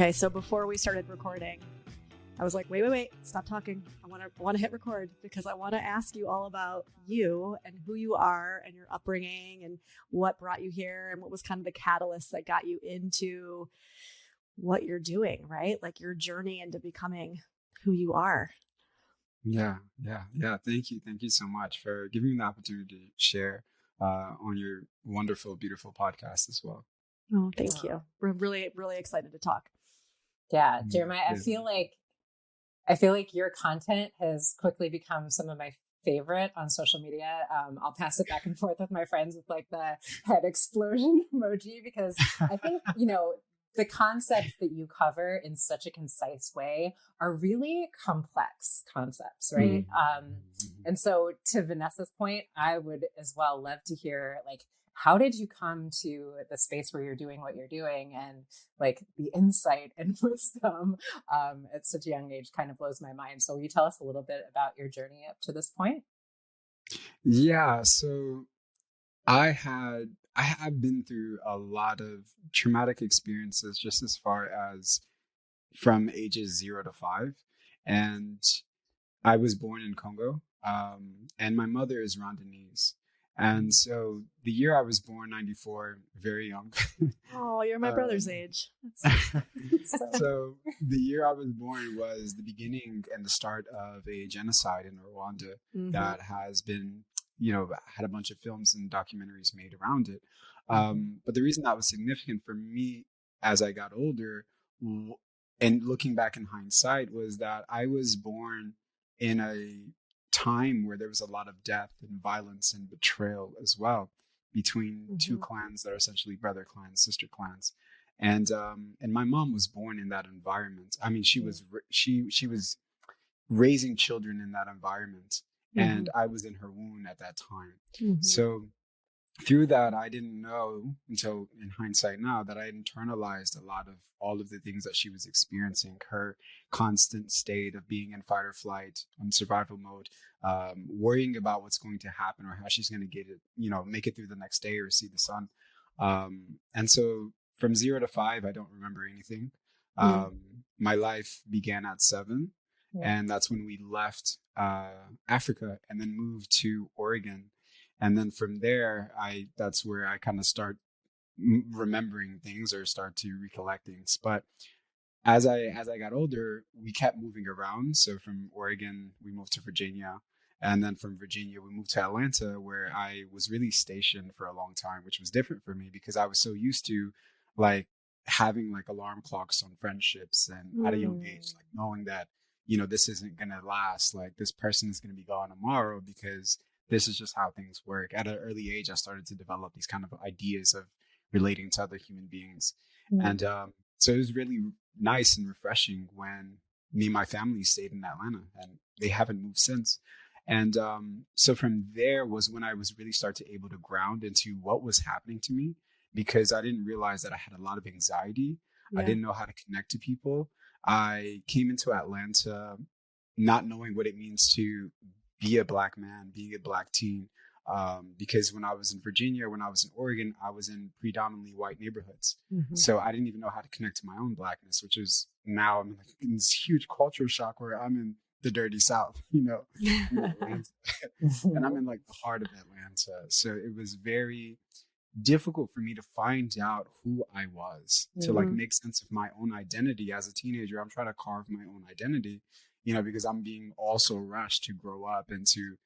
Okay, so before we started recording, I was like, wait, stop talking. I want to hit record because I want to ask you all about you and who you are and your upbringing and what brought you here and what was kind of the catalyst that got you into what you're doing, right? Like your journey into becoming who you are. Yeah. Thank you. Thank you so much for giving me the opportunity to share on your wonderful, beautiful podcast as well. Oh, thank you. We're really, really excited to talk. Yeah, Jeremiah, I feel like your content has quickly become some of my favorite on social media. I'll pass it back and forth with my friends with like the head explosion emoji because I think, the concepts that you cover in such a concise way are really complex concepts, right? And so to Vanessa's point, I would as well love to hear like, how did you come to the space where you're doing what you're doing, and like the insight and wisdom at such a young age kind of blows my mind. So will you tell us a little bit about your journey up to this point? Yeah, so I have been through a lot of traumatic experiences just as far as from ages 0 to 5. And I was born in Congo, and my mother is Rwandese. And so the year I was born, 94, very young. Oh, you're my brother's age. So the year I was born was the beginning and the start of a genocide in Rwanda that has been, had a bunch of films and documentaries made around it. But the reason that was significant for me as I got older and looking back in hindsight was that I was born in a time where there was a lot of death and violence and betrayal as well between two clans that are essentially brother clans, sister clans. And my mom was born in that environment. I mean, she was raising children in that environment, and I was in her womb at that time. So through that, I didn't know until in hindsight now that I had internalized a lot of all of the things that she was experiencing, her constant state of being in fight or flight on survival mode, worrying about what's going to happen or how she's going to get it, make it through the next day or see the sun. And so from 0 to 5, I don't remember anything. My life began at 7. And that's when we left Africa and then moved to Oregon. And then from there, that's where I kind of start remembering things or start to recollect things. But as I got older, we kept moving around. So from Oregon, we moved to Virginia. And then from Virginia, we moved to Atlanta, where I was really stationed for a long time, which was different for me because I was so used to like having like alarm clocks on friendships and at a young age, like knowing that, this isn't going to last. Like this person is going to be gone tomorrow because this is just how things work. At an early age, I started to develop these kind of ideas of relating to other human beings. And so it was really nice and refreshing when me and my family stayed in Atlanta, and they haven't moved since. And so from there was when I was really able to ground into what was happening to me, because I didn't realize that I had a lot of anxiety. I didn't know how to connect to people. I came into Atlanta not knowing what it means to be a Black man, being a Black teen. Because when I was in Virginia, when I was in Oregon, I was in predominantly white neighborhoods. So I didn't even know how to connect to my own Blackness, which is now I'm in this huge culture shock where I'm in the dirty South, in Atlanta. And I'm in like the heart of Atlanta. So it was very difficult for me to find out who I was, to like make sense of my own identity. As a teenager, I'm trying to carve my own identity, because I'm being also rushed to grow up and to,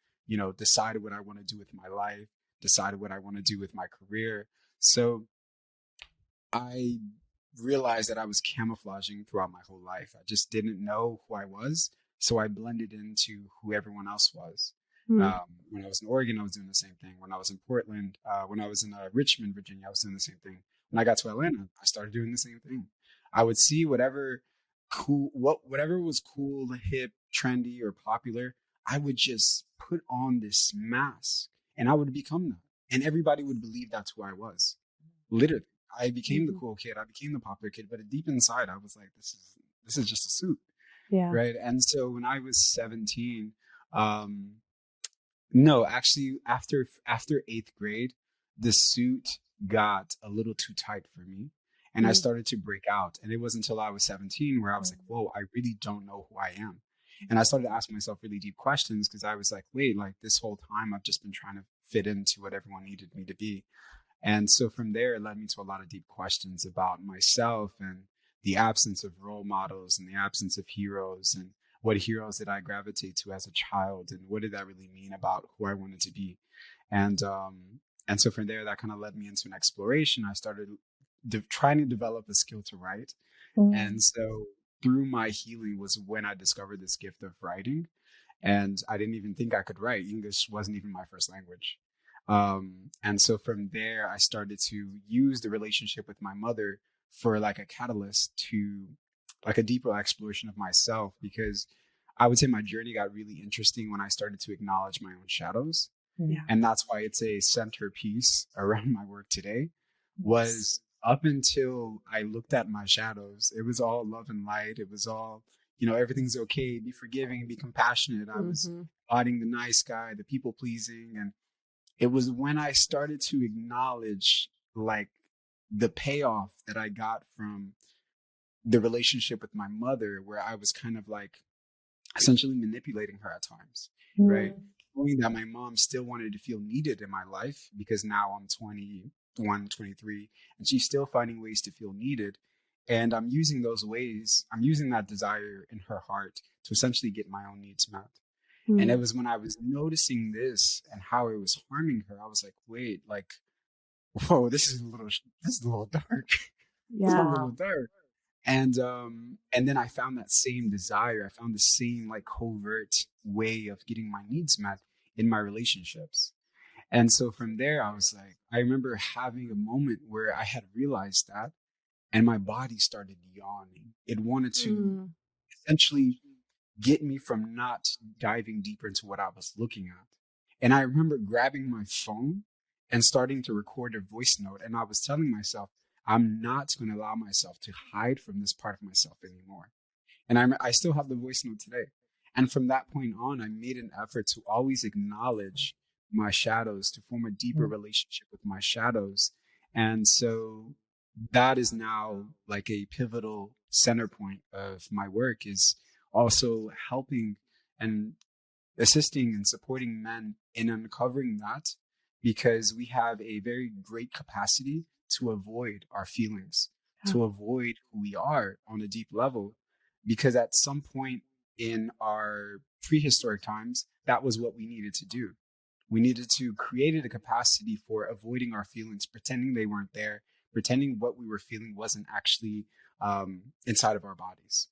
decide what I want to do with my life, decide what I want to do with my career. So I realized that I was camouflaging throughout my whole life. I just didn't know who I was. So I blended into who everyone else was. When I was in Oregon, I was doing the same thing. When I was in Portland, when I was in Richmond, Virginia, I was doing the same thing. When I got to Atlanta, I started doing the same thing. I would see whatever was cool, hip, trendy, or popular. I would just put on this mask and I would become that. And everybody would believe that's who I was. Literally. I became the cool kid. I became the popular kid. But deep inside, I was like, this is just a suit. Yeah. Right. And so when I was 17, no, actually, after 8th grade, the suit got a little too tight for me. And I started to break out. And it wasn't until I was 17 where I was like, whoa, I really don't know who I am. And I started asking myself really deep questions, because I was like, wait, like this whole time I've just been trying to fit into what everyone needed me to be. And so from there, it led me to a lot of deep questions about myself and the absence of role models and the absence of heroes, and what heroes did I gravitate to as a child, and what did that really mean about who I wanted to be. And so from there, that kind of led me into an exploration. I started trying to develop a skill to write. And so through my healing was when I discovered this gift of writing. And I didn't even think I could write. English wasn't even my first language. And so from there, I started to use the relationship with my mother for like a catalyst to like a deeper exploration of myself, because I would say my journey got really interesting when I started to acknowledge my own shadows. Yeah. And that's why it's a centerpiece around my work today. Was up until I looked at my shadows, it was all love and light. It was all, everything's okay, be forgiving, be compassionate. I was embodying the nice guy, the people pleasing. And it was when I started to acknowledge like the payoff that I got from the relationship with my mother, where I was kind of like essentially manipulating her at times, right? Knowing that my mom still wanted to feel needed in my life, because now I'm 21, 23, and she's still finding ways to feel needed. And I'm using that desire in her heart to essentially get my own needs met. And it was when I was noticing this and how it was harming her, I was like, wait, like, whoa, this is a little dark. Yeah. It's a little dark. And then I found that same desire. I found the same like covert way of getting my needs met in my relationships. And so from there, I was like, I remember having a moment where I had realized that, and my body started yawning. It wanted to essentially get me from not diving deeper into what I was looking at. And I remember grabbing my phone and starting to record a voice note. And I was telling myself, I'm not going to allow myself to hide from this part of myself anymore. And I still have the voice note today. And from that point on, I made an effort to always acknowledge my shadows, to form a deeper relationship with my shadows. And so that is now like a pivotal center point of my work, is also helping and assisting and supporting men in uncovering that, because we have a very great capacity to avoid our feelings, to avoid who we are on a deep level, because at some point in our prehistoric times, that was what we needed to do. We needed to create a capacity for avoiding our feelings, pretending they weren't there, pretending what we were feeling wasn't actually inside of our bodies.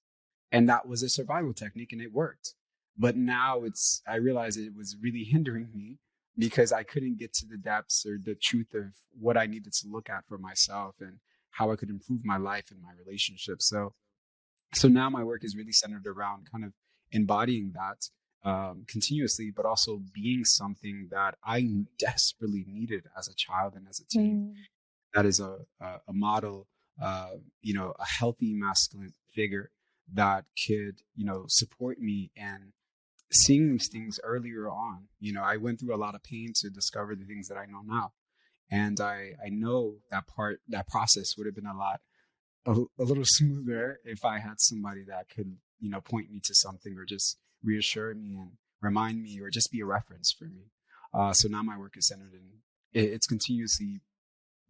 And that was a survival technique, and it worked. But now I realized it was really hindering me, because I couldn't get to the depths or the truth of what I needed to look at for myself and how I could improve my life and my relationships. So now my work is really centered around kind of embodying that continuously, but also being something that I desperately needed as a child and as a teen. That is a model, a healthy masculine figure that could, support me and seeing these things earlier on. I went through a lot of pain to discover the things that I know now. And I know that process would have been a little smoother if I had somebody that could, point me to something, or just reassure me and remind me, or just be a reference for me. So now my work is centered in, it's continuously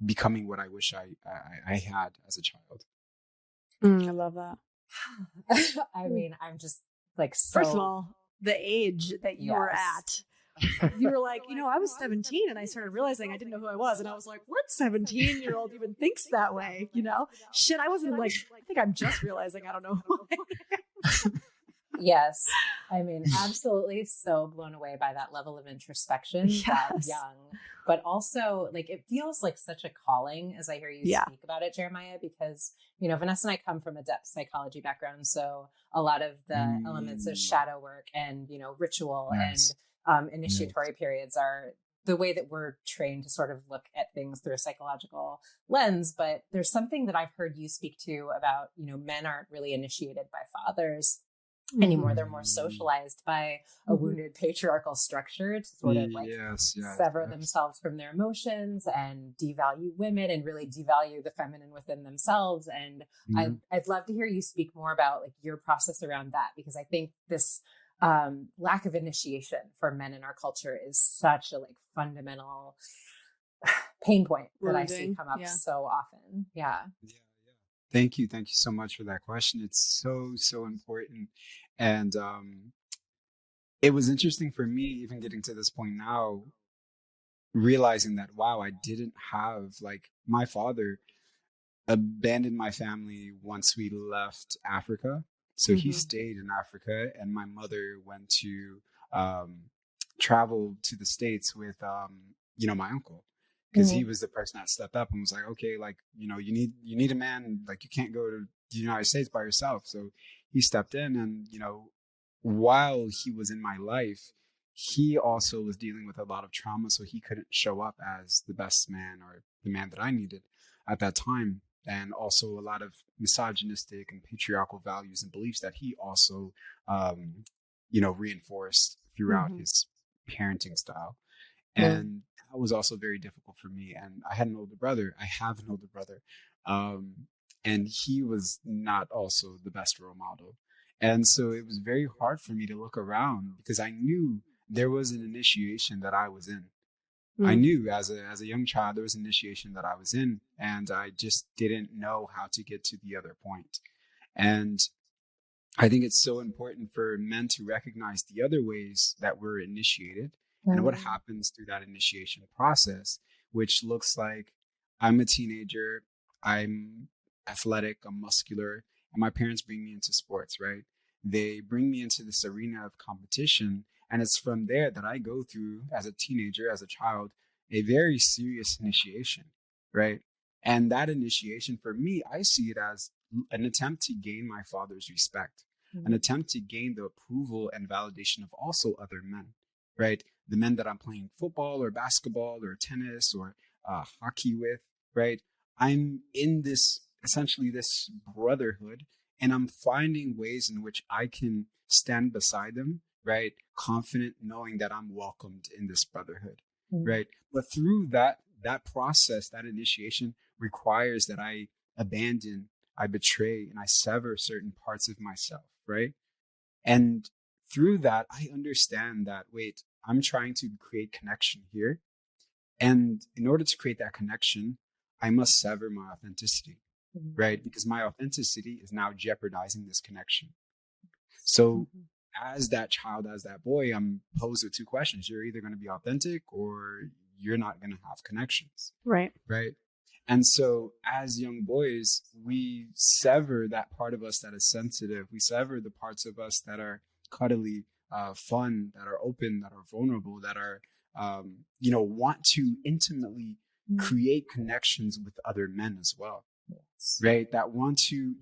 becoming what I wish I had as a child. I love that. I mean, I'm just like, First of all, the age that you were at, you were like, I was 17 and I started realizing I didn't know who I was. And I was like, what 17-year-old even thinks that way? Shit, I wasn't like, I think I'm just realizing I don't know who I am. Yes. I mean, absolutely so blown away by that level of introspection that young, but also like, it feels like such a calling as I hear you speak about it, Jeremiah, because, Vanessa and I come from a depth psychology background. So a lot of the elements of shadow work and, ritual and initiatory periods are the way that we're trained to sort of look at things through a psychological lens. But there's something that I've heard you speak to about, men aren't really initiated by fathers. anymore. They're more socialized by a wounded patriarchal structure to sort of like sever themselves from their emotions and devalue women and really devalue the feminine within themselves. And I'd love to hear you speak more about like your process around that, because I think this lack of initiation for men in our culture is such a like fundamental pain point that I see come up so often. Yeah. Thank you so much for that question. It's so important. And it was interesting for me, even getting to this point now, realizing that, wow, I didn't have, like, my father abandoned my family once we left Africa. So he stayed in Africa, and my mother went to travel to the States with, my uncle. Because he was the person that stepped up and was like, okay, like, you need a man, like, you can't go to the United States by yourself. So he stepped in, and, while he was in my life, he also was dealing with a lot of trauma. So he couldn't show up as the best man or the man that I needed at that time. And also a lot of misogynistic and patriarchal values and beliefs that he also, reinforced throughout his parenting style. And that was also very difficult for me. And I had an older brother. I have an older brother. And he was not also the best role model. And so it was very hard for me to look around, because I knew there was an initiation that I was in. I knew as a young child, there was an initiation that I was in, and I just didn't know how to get to the other point. And I think it's so important for men to recognize the other ways that we're initiated and what happens through that initiation process, which looks like I'm a teenager, I'm athletic, I'm muscular, and my parents bring me into sports, right? They bring me into this arena of competition. And it's from there that I go through, as a teenager, as a child, a very serious initiation, right? And that initiation, for me, I see it as an attempt to gain my father's respect, an attempt to gain the approval and validation of also other men, right? The men that I'm playing football or basketball or tennis or hockey with, right? I'm in this, essentially this brotherhood, and I'm finding ways in which I can stand beside them, right? Confident, knowing that I'm welcomed in this brotherhood, right? But through that process, that initiation requires that I abandon, I betray, and I sever certain parts of myself, right? And through that, I understand that, wait, I'm trying to create connection here. And in order to create that connection, I must sever my authenticity, right? Because my authenticity is now jeopardizing this connection. So as that child, as that boy, I'm posed with two questions. You're either going to be authentic or you're not going to have connections. Right. Right. And so as young boys, we sever that part of us that is sensitive. We sever the parts of us that are cuddly, fun, that are open, that are vulnerable, that are, want to intimately create connections with other men as well. Right. That want to,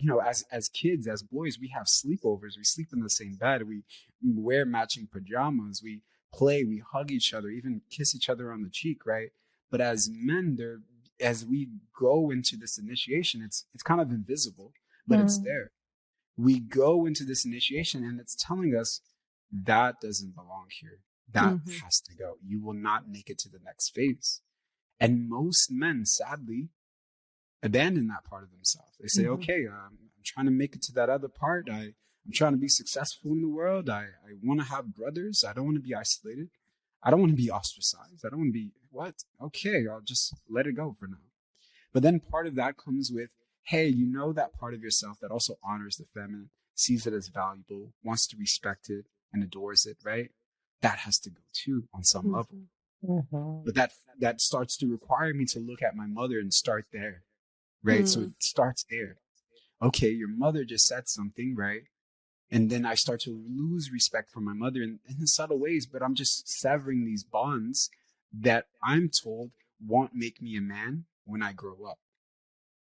as kids, as boys, we have sleepovers. We sleep in the same bed. We wear matching pajamas. We play, we hug each other, even kiss each other on the cheek. Right. But as men, as we go into this initiation, it's kind of invisible, but it's there. We go into this initiation and it's telling us that doesn't belong here. That has to go. You will not make it to the next phase. And most men, sadly, abandon that part of themselves. They say, okay, I'm trying to make it to that other part. I'm trying to be successful in the world. I want to have brothers. I don't want to be isolated. I don't want to be ostracized. I don't want to be what? Okay, I'll just let it go for now. But then part of that comes with, hey, that part of yourself that also honors the feminine, sees it as valuable, wants to respect it and adores it, right? That has to go too on some level. But that starts to require me to look at my mother and start there. Right. So it starts there. Okay, your mother just said something, right? And then I start to lose respect for my mother in subtle ways, but I'm just severing these bonds that I'm told won't make me a man when I grow up.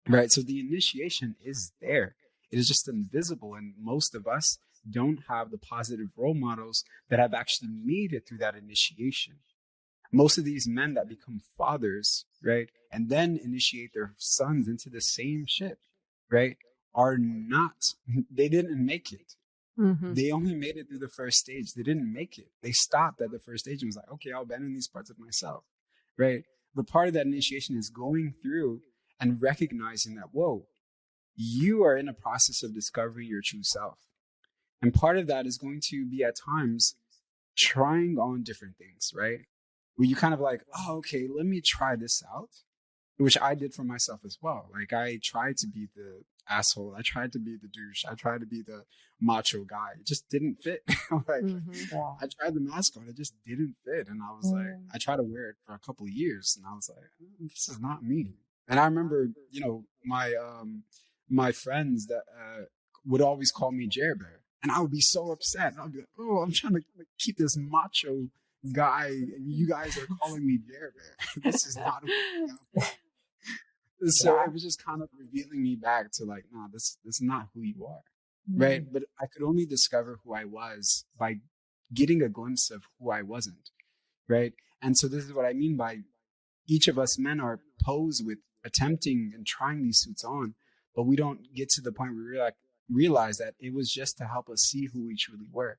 Right. So the initiation is there. It is just invisible. And most of us don't have the positive role models that have actually made it through that initiation. Most of these men that become fathers, right, and then initiate their sons into the same shit, right, are not, they didn't make it. They only made it through the first stage. They didn't make it. They stopped at the first stage and was like, okay, I'll abandon these parts of myself, right? But part of that initiation is going through and recognizing that, whoa, you are in a process of discovering your true self. And part of that is going to be at times trying on different things, right? Where you kind of like, oh, okay, let me try this out, which I did for myself as well. Like I tried to be the asshole. I tried to be the douche. I tried to be the macho guy. It just didn't fit. Like I tried the mask on. It just didn't fit. And I was like, I tried to wear it for a couple of years and I was like, this is not me. And I remember, you know, my friends that would always call me Jer Bear. And I would be so upset. I'd be like, oh, I'm trying to keep this macho guy and you guys are calling me Jer Bear. This is not so it was just kind of revealing me back to like, no, this is not who you are, right? But I could only discover who I was by getting a glimpse of who I wasn't, right? And so this is what I mean by each of us men are posed with attempting and trying these suits on, but we don't get to the point where we realize that it was just to help us see who we truly were,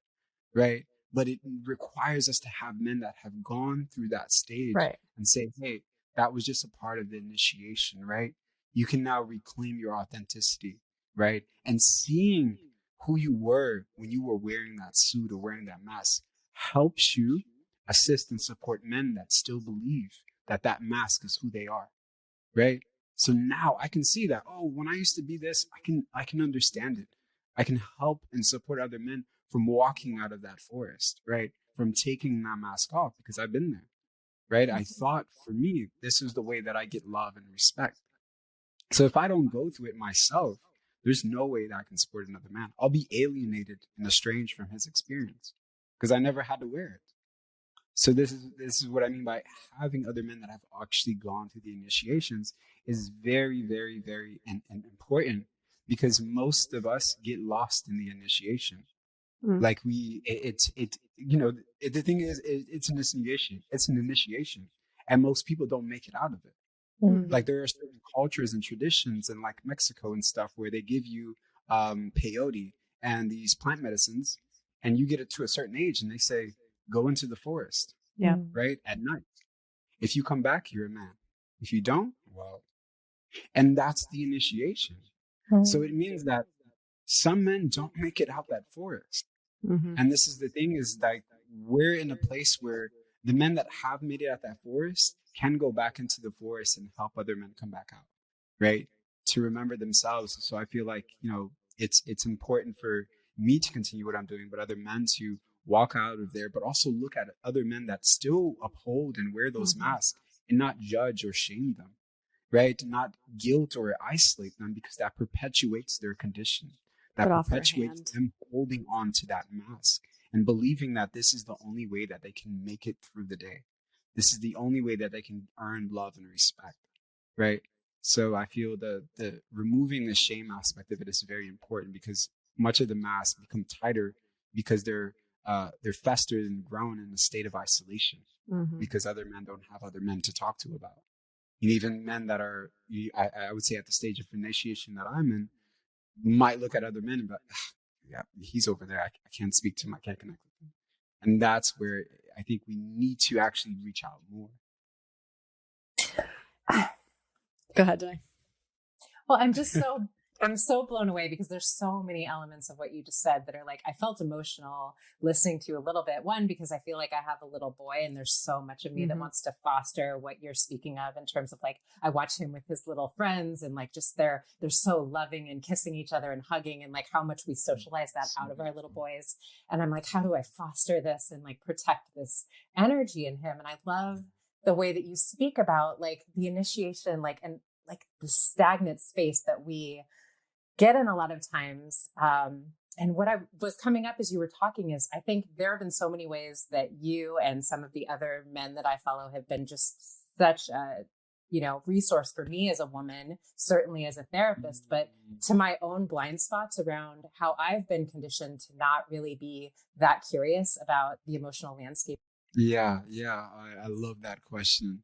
right? But it requires us to have men that have gone through that stage and say, hey, that was just a part of the initiation, right? You can now reclaim your authenticity, right? And seeing who you were when you were wearing that suit or wearing that mask helps you assist and support men that still believe that that mask is who they are, right? So now I can see that, oh, when I used to be this, I can understand it. I can help and support other men from walking out of that forest, right? From taking that mask off because I've been there. Right? I thought for me, this is the way that I get love and respect. So if I don't go through it myself, there's no way that I can support another man. I'll be alienated and estranged from his experience because I never had to wear it. So this is what I mean by having other men that have actually gone through the initiations is very, very, very and important because most of us get lost in the initiation. Like the thing is, it's an initiation. It's an initiation, and most people don't make it out of it. Like there are certain cultures and traditions in like Mexico and stuff where they give you peyote and these plant medicines, and you get it to a certain age, and they say go into the forest, right at night. If you come back, you're a man. If you don't, well, and that's the initiation. So it means that some men don't make it out that forest. And this is the thing is like we're in a place where the men that have made it out that forest can go back into the forest and help other men come back out, right? To remember themselves. So I feel like, you know, it's important for me to continue what I'm doing, but other men to walk out of there, but also look at other men that still uphold and wear those masks and not judge or shame them, right? Not guilt or isolate them because that perpetuates their condition. That perpetuates them holding on to that mask and believing that this is the only way that they can make it through the day. This is the only way that they can earn love and respect, right? So I feel the removing the shame aspect of it is very important because much of the masks become tighter because they're festered and grown in a state of isolation because other men don't have other men to talk to about. And even men that are, I would say at the stage of initiation that I'm in, might look at other men and be like, yeah, he's over there. I can't speak to him. I can't connect with him. And that's where I think we need to actually reach out more. Go ahead, Dai. Well, I'm so blown away because there's so many elements of what you just said that are like, I felt emotional listening to you a little bit. One, because I feel like I have a little boy and there's so much of me that wants to foster what you're speaking of in terms of like, I watch him with his little friends and like, just they're so loving and kissing each other and hugging and like how much we socialize that out of our little boys. And I'm like, how do I foster this and like protect this energy in him? And I love the way that you speak about like the initiation, like, and like the stagnant space that we get in a lot of times. And what I was coming up as you were talking is I think there have been so many ways that you and some of the other men that I follow have been just such a, resource for me as a woman, certainly as a therapist, but to my own blind spots around how I've been conditioned to not really be that curious about the emotional landscape. Yeah. I love that question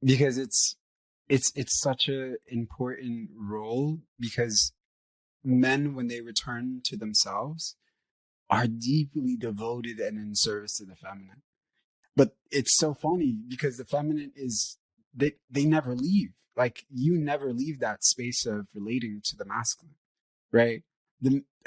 because it's such an important role because men, when they return to themselves, are deeply devoted and in service to the feminine. But it's so funny because the feminine is, they never leave. Like, you never leave that space of relating to the masculine, right?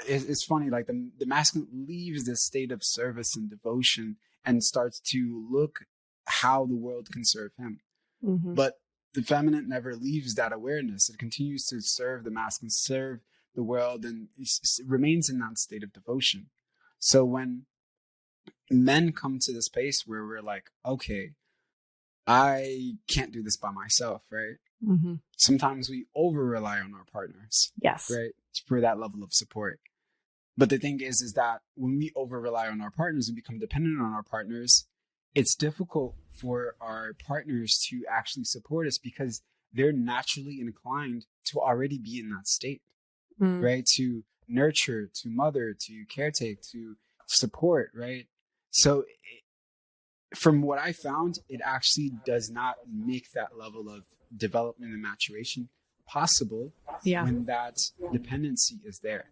It's funny, like the masculine leaves this state of service and devotion and starts to look how the world can serve him. Mm-hmm. But the feminine never leaves that awareness. It continues to serve the masculine, serve the world, and it remains in that state of devotion. So when men come to this place where we're like, okay, I can't do this by myself, right? Mm-hmm. Sometimes we over rely on our partners. Yes. Right. For that level of support. But the thing is that when we over rely on our partners and become dependent on our partners, it's difficult for our partners to actually support us because they're naturally inclined to already be in that state, right? To nurture, to mother, to caretake, to support, right? So from what I found, it actually does not make that level of development and maturation possible when that dependency is there.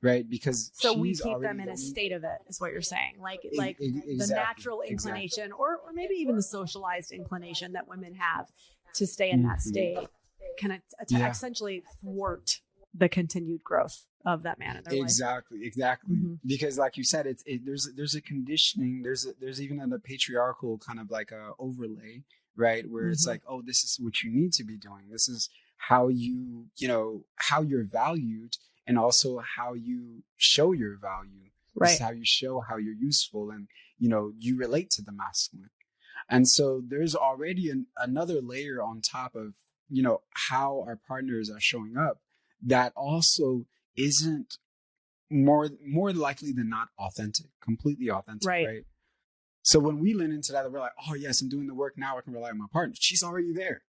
Right, because so we keep them in a state of it, is what you're saying, like exactly, the natural inclination, or maybe even the socialized inclination that women have to stay in that state can essentially thwart the continued growth of that man in their life. Exactly. Mm-hmm. Because, like you said, there's a conditioning. There's even a patriarchal kind of like a overlay, right, where it's like, oh, this is what you need to be doing. This is how how you're valued. And also how you show your value. Right. This is how you show how you're useful and, you relate to the masculine. And so there's already another layer on top of, how our partners are showing up that also isn't more likely than not authentic, completely authentic. Right. So when we lean into that, we're like, oh, yes, I'm doing the work. Now I can rely on my partner. She's already there.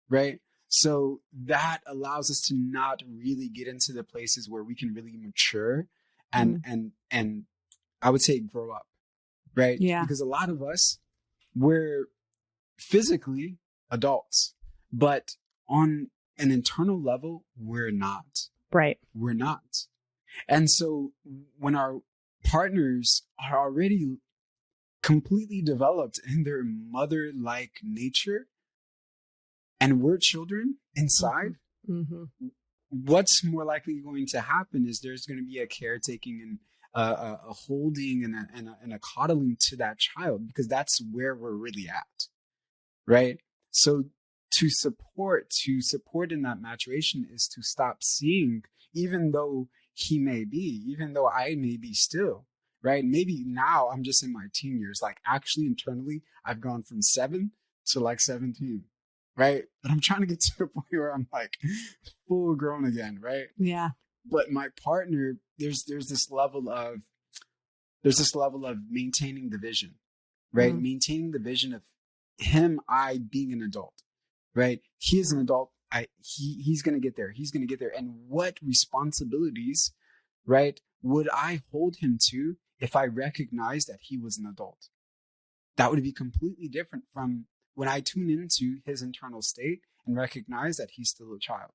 Right. So that allows us to not really get into the places where we can really mature and I would say grow up, right? Yeah. Because a lot of us, we're physically adults, but on an internal level, we're not. Right. We're not. And so when our partners are already completely developed in their mother-like nature, and we're children inside, what's more likely going to happen is there's going to be a caretaking and a holding and a coddling to that child, because that's where we're really at, right? So to support in that maturation is to stop seeing, even though I may be still, right? Maybe now I'm just in my teen years, like actually internally, I've gone from 7 to like 17. Right. But I'm trying to get to the point where I'm like full grown again. Right. Yeah. But my partner, there's this level of maintaining the vision, right? Maintaining the vision of I being an adult, right? He is an adult. He's going to get there. He's going to get there. And what responsibilities, right, would I hold him to if I recognized that he was an adult? That would be completely different from when I tune into his internal state and recognize that he's still a child.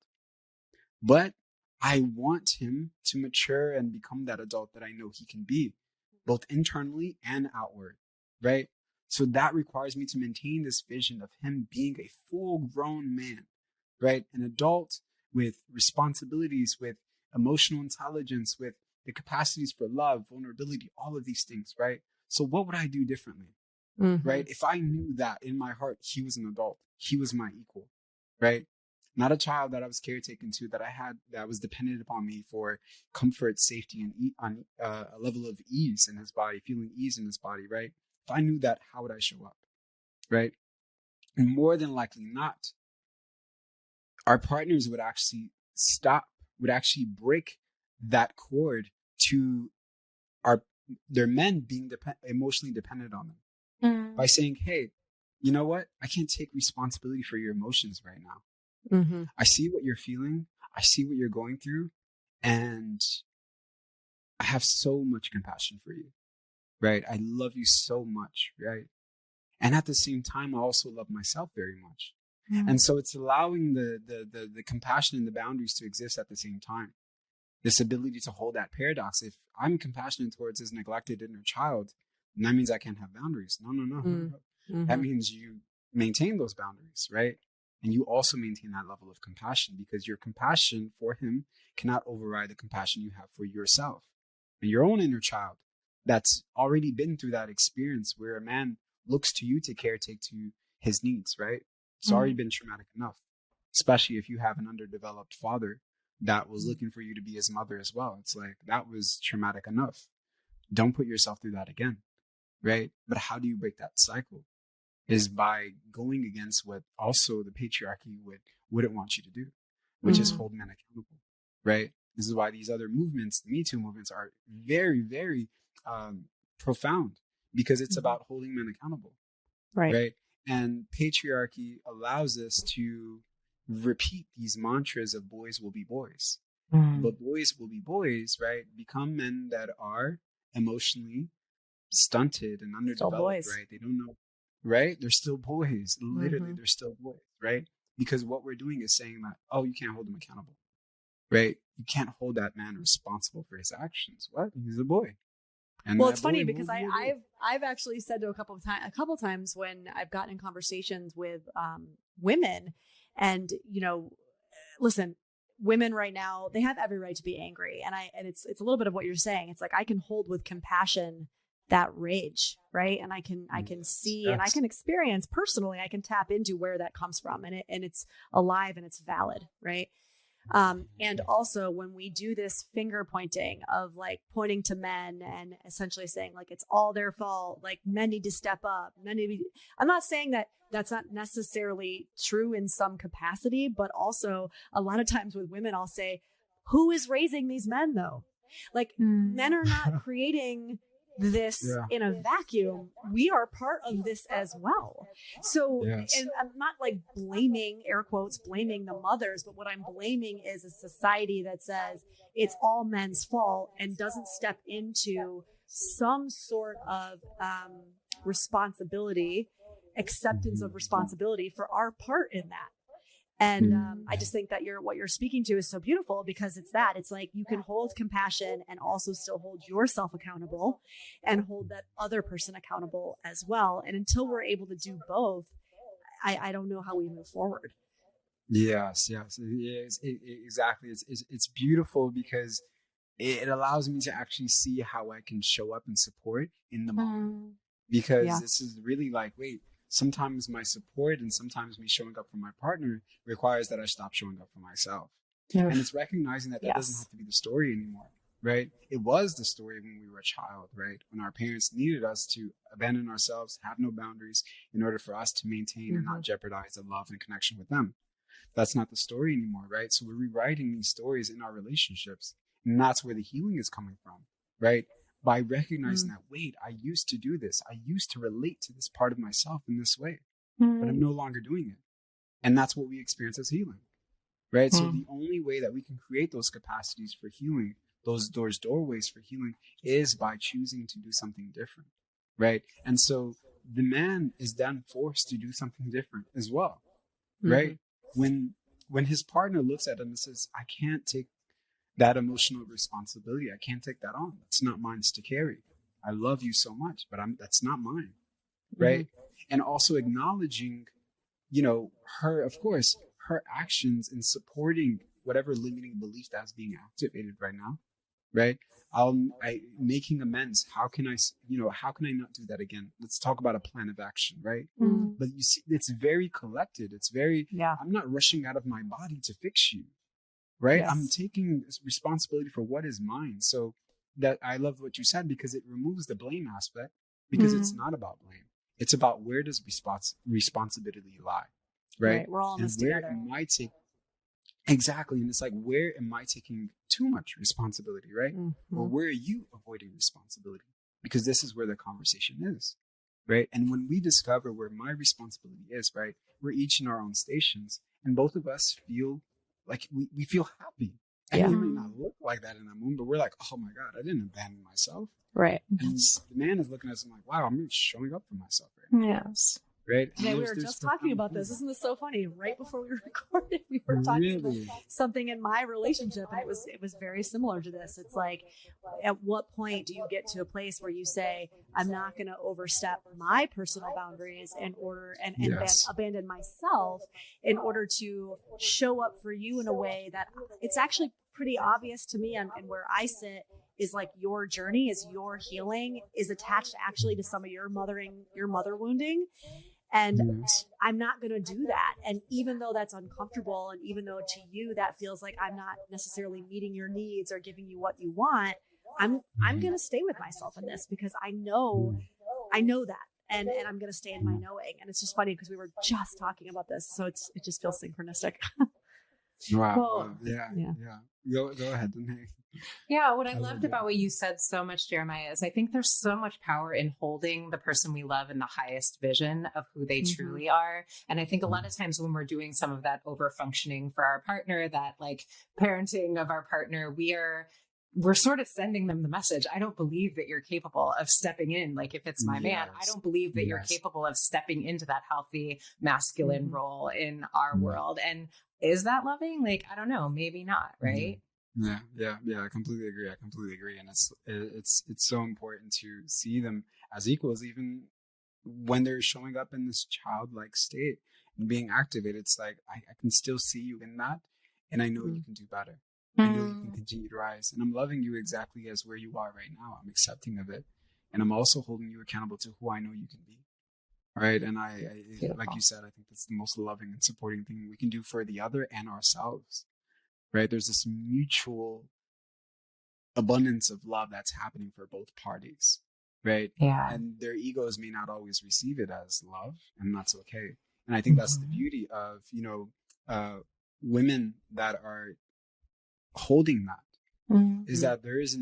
But I want him to mature and become that adult that I know he can be, both internally and outward, right? So that requires me to maintain this vision of him being a full-grown man, right? An adult with responsibilities, with emotional intelligence, with the capacities for love, vulnerability, all of these things, right? So what would I do differently? Right? If I knew that in my heart, he was an adult, he was my equal, right? Not a child that I was caretaking to, that was dependent upon me for comfort, safety, and on a level of ease in his body, feeling ease in his body, right? If I knew that, how would I show up, right? And more than likely not, our partners would actually break that cord to their men being emotionally dependent on them. By saying, hey, you know what? I can't take responsibility for your emotions right now. I see what you're feeling. I see what you're going through. And I have so much compassion for you, right? I love you so much, right? And at the same time, I also love myself very much. And so it's allowing the compassion and the boundaries to exist at the same time. This ability to hold that paradox. If I'm compassionate towards this neglected inner child, then that means I can't have boundaries. No. Mm-hmm. That means you maintain those boundaries, right? And you also maintain that level of compassion, because your compassion for him cannot override the compassion you have for yourself and your own inner child that's already been through that experience where a man looks to you to caretake to his needs, right? It's already been traumatic enough, especially if you have an underdeveloped father that was looking for you to be his mother as well. It's like, that was traumatic enough. Don't put yourself through that again, right? But how do you break that cycle? Is by going against what also the patriarchy wouldn't want you to do, which is hold men accountable, right? This is why these other movements, the Me Too movements, are very, very profound, because it's about holding men accountable, right? And patriarchy allows us to repeat these mantras of boys will be boys, but boys will be boys, right? Become men that are emotionally stunted and underdeveloped, right? They don't know. Right? They're still boys. Literally, they're still boys, right? Because what we're doing is saying that, oh, you can't hold him accountable, right? You can't hold that man responsible for his actions. What? He's a boy. And well, it's funny because I've actually said to a couple times when I've gotten in conversations with women, and listen, women right now, they have every right to be angry, and it's a little bit of what you're saying. It's like I can hold with compassion that rage, right? And I can see and I can experience personally, I can tap into where that comes from, and it's alive and it's valid, right? And also when we do this finger pointing of like pointing to men and essentially saying like it's all their fault, like men need to step up, I'm not saying that that's not necessarily true in some capacity, but also a lot of times with women, I'll say, who is raising these men though? Like men are not creating this in a vacuum. We are part of this as well. So, and I'm not like blaming, air quotes, blaming the mothers, but what I'm blaming is a society that says it's all men's fault and doesn't step into some sort of responsibility, acceptance of responsibility for our part in that. And I just think that what you're speaking to is so beautiful, because it's like you can hold compassion and also still hold yourself accountable and hold that other person accountable as well. And until we're able to do both, I don't know how we move forward. Yes, exactly. It's beautiful because it allows me to actually see how I can show up and support in the moment. Because this is really like, wait, sometimes my support and sometimes me showing up for my partner requires that I stop showing up for myself. And it's recognizing that doesn't have to be the story anymore, right? It was the story when we were a child, right? When our parents needed us to abandon ourselves, have no boundaries in order for us to maintain and not jeopardize the love and connection with them. That's not the story anymore, right? So we're rewriting these stories in our relationships. And that's where the healing is coming from, right? By recognizing that, wait, I used to do this. I used to relate to this part of myself in this way, but I'm no longer doing it. And that's what we experience as healing, right? So the only way that we can create those capacities for healing, those doorways for healing, is by choosing to do something different, right? And so the man is then forced to do something different as well, right? When his partner looks at him and says, I can't take that emotional responsibility. I can't take that on. It's not mine to carry. I love you so much, but that's not mine. Right. And also acknowledging, her, of course, her actions in supporting whatever limiting belief that's being activated right now. Right. Making amends. How can I not do that again? Let's talk about a plan of action. Right. But you see, it's very collected. It's very, I'm not rushing out of my body to fix you. Right. Yes. I'm taking responsibility for what is mine. So that I love what you said, because it removes the blame aspect, because it's not about blame. It's about where does responsibility lie. Right. We're all in this together. Exactly. And it's like, where am I taking too much responsibility? Right. Or where are you avoiding responsibility? Because this is where the conversation is. Right. And when we discover where my responsibility is, right, we're each in our own stations, and both of us feel like we feel happy. And it may not look like that in the moment, but we're like, oh my God, I didn't abandon myself. Right. And the man is looking at us and like, wow, I'm showing up for myself right now. Yes. right? Today we were just talking about this. Isn't this so funny? Right before we recorded, we were talking about something in my relationship, and it was very similar to this. It's like, at what point do you get to a place where you say, I'm not going to overstep my personal boundaries in order and abandon myself in order to show up for you in a way that it's actually pretty obvious to me, and where I sit is like your journey is your healing is attached actually to some of your mother wounding. And I'm not going to do that. And even though that's uncomfortable, and even though to you that feels like I'm not necessarily meeting your needs or giving you what you want, I'm going to stay with myself in this because I know that. And I'm going to stay in my knowing. And it's just funny because we were just talking about this. So it just feels synchronistic. Wow. Cool. Yeah. Go ahead. Yeah, what I loved about what you said so much, Jeremiah, is I think there's so much power in holding the person we love in the highest vision of who they truly are. And I think a lot of times when we're doing some of that over functioning for our partner, that like parenting of our partner, we're sort of sending them the message. I don't believe that you're capable of stepping in. Like if it's my man, I don't believe that you're capable of stepping into that healthy masculine role in our world. And is that loving? Like, I don't know, maybe not. Right. Yeah. I completely agree. And it's so important to see them as equals, even when they're showing up in this childlike state and being activated. It's like, I can still see you in that. And I know you can do better. I know you can continue to rise. And I'm loving you exactly as where you are right now. I'm accepting of it. And I'm also holding you accountable to who I know you can be. Right. And I like you said, I think that's the most loving and supporting thing we can do for the other and ourselves. Right. There's this mutual abundance of love that's happening for both parties. Right. Yeah. And their egos may not always receive it as love, and that's okay. And I think that's the beauty of, women that are holding that is that there is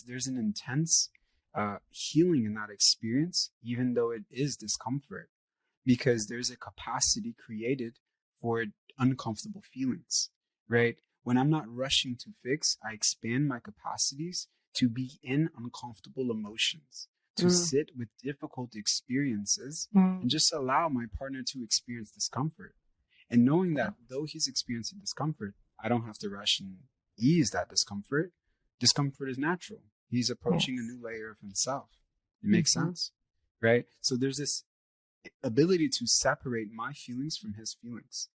there's an intense healing in that experience, even though it is discomfort, because there's a capacity created for uncomfortable feelings. Right. When I'm not rushing to fix, I expand my capacities to be in uncomfortable emotions, to sit with difficult experiences and just allow my partner to experience discomfort. And knowing that though he's experiencing discomfort, I don't have to rush and ease that discomfort. Discomfort is natural. He's approaching a new layer of himself. It makes sense. Right. So there's this ability to separate my feelings from his feelings.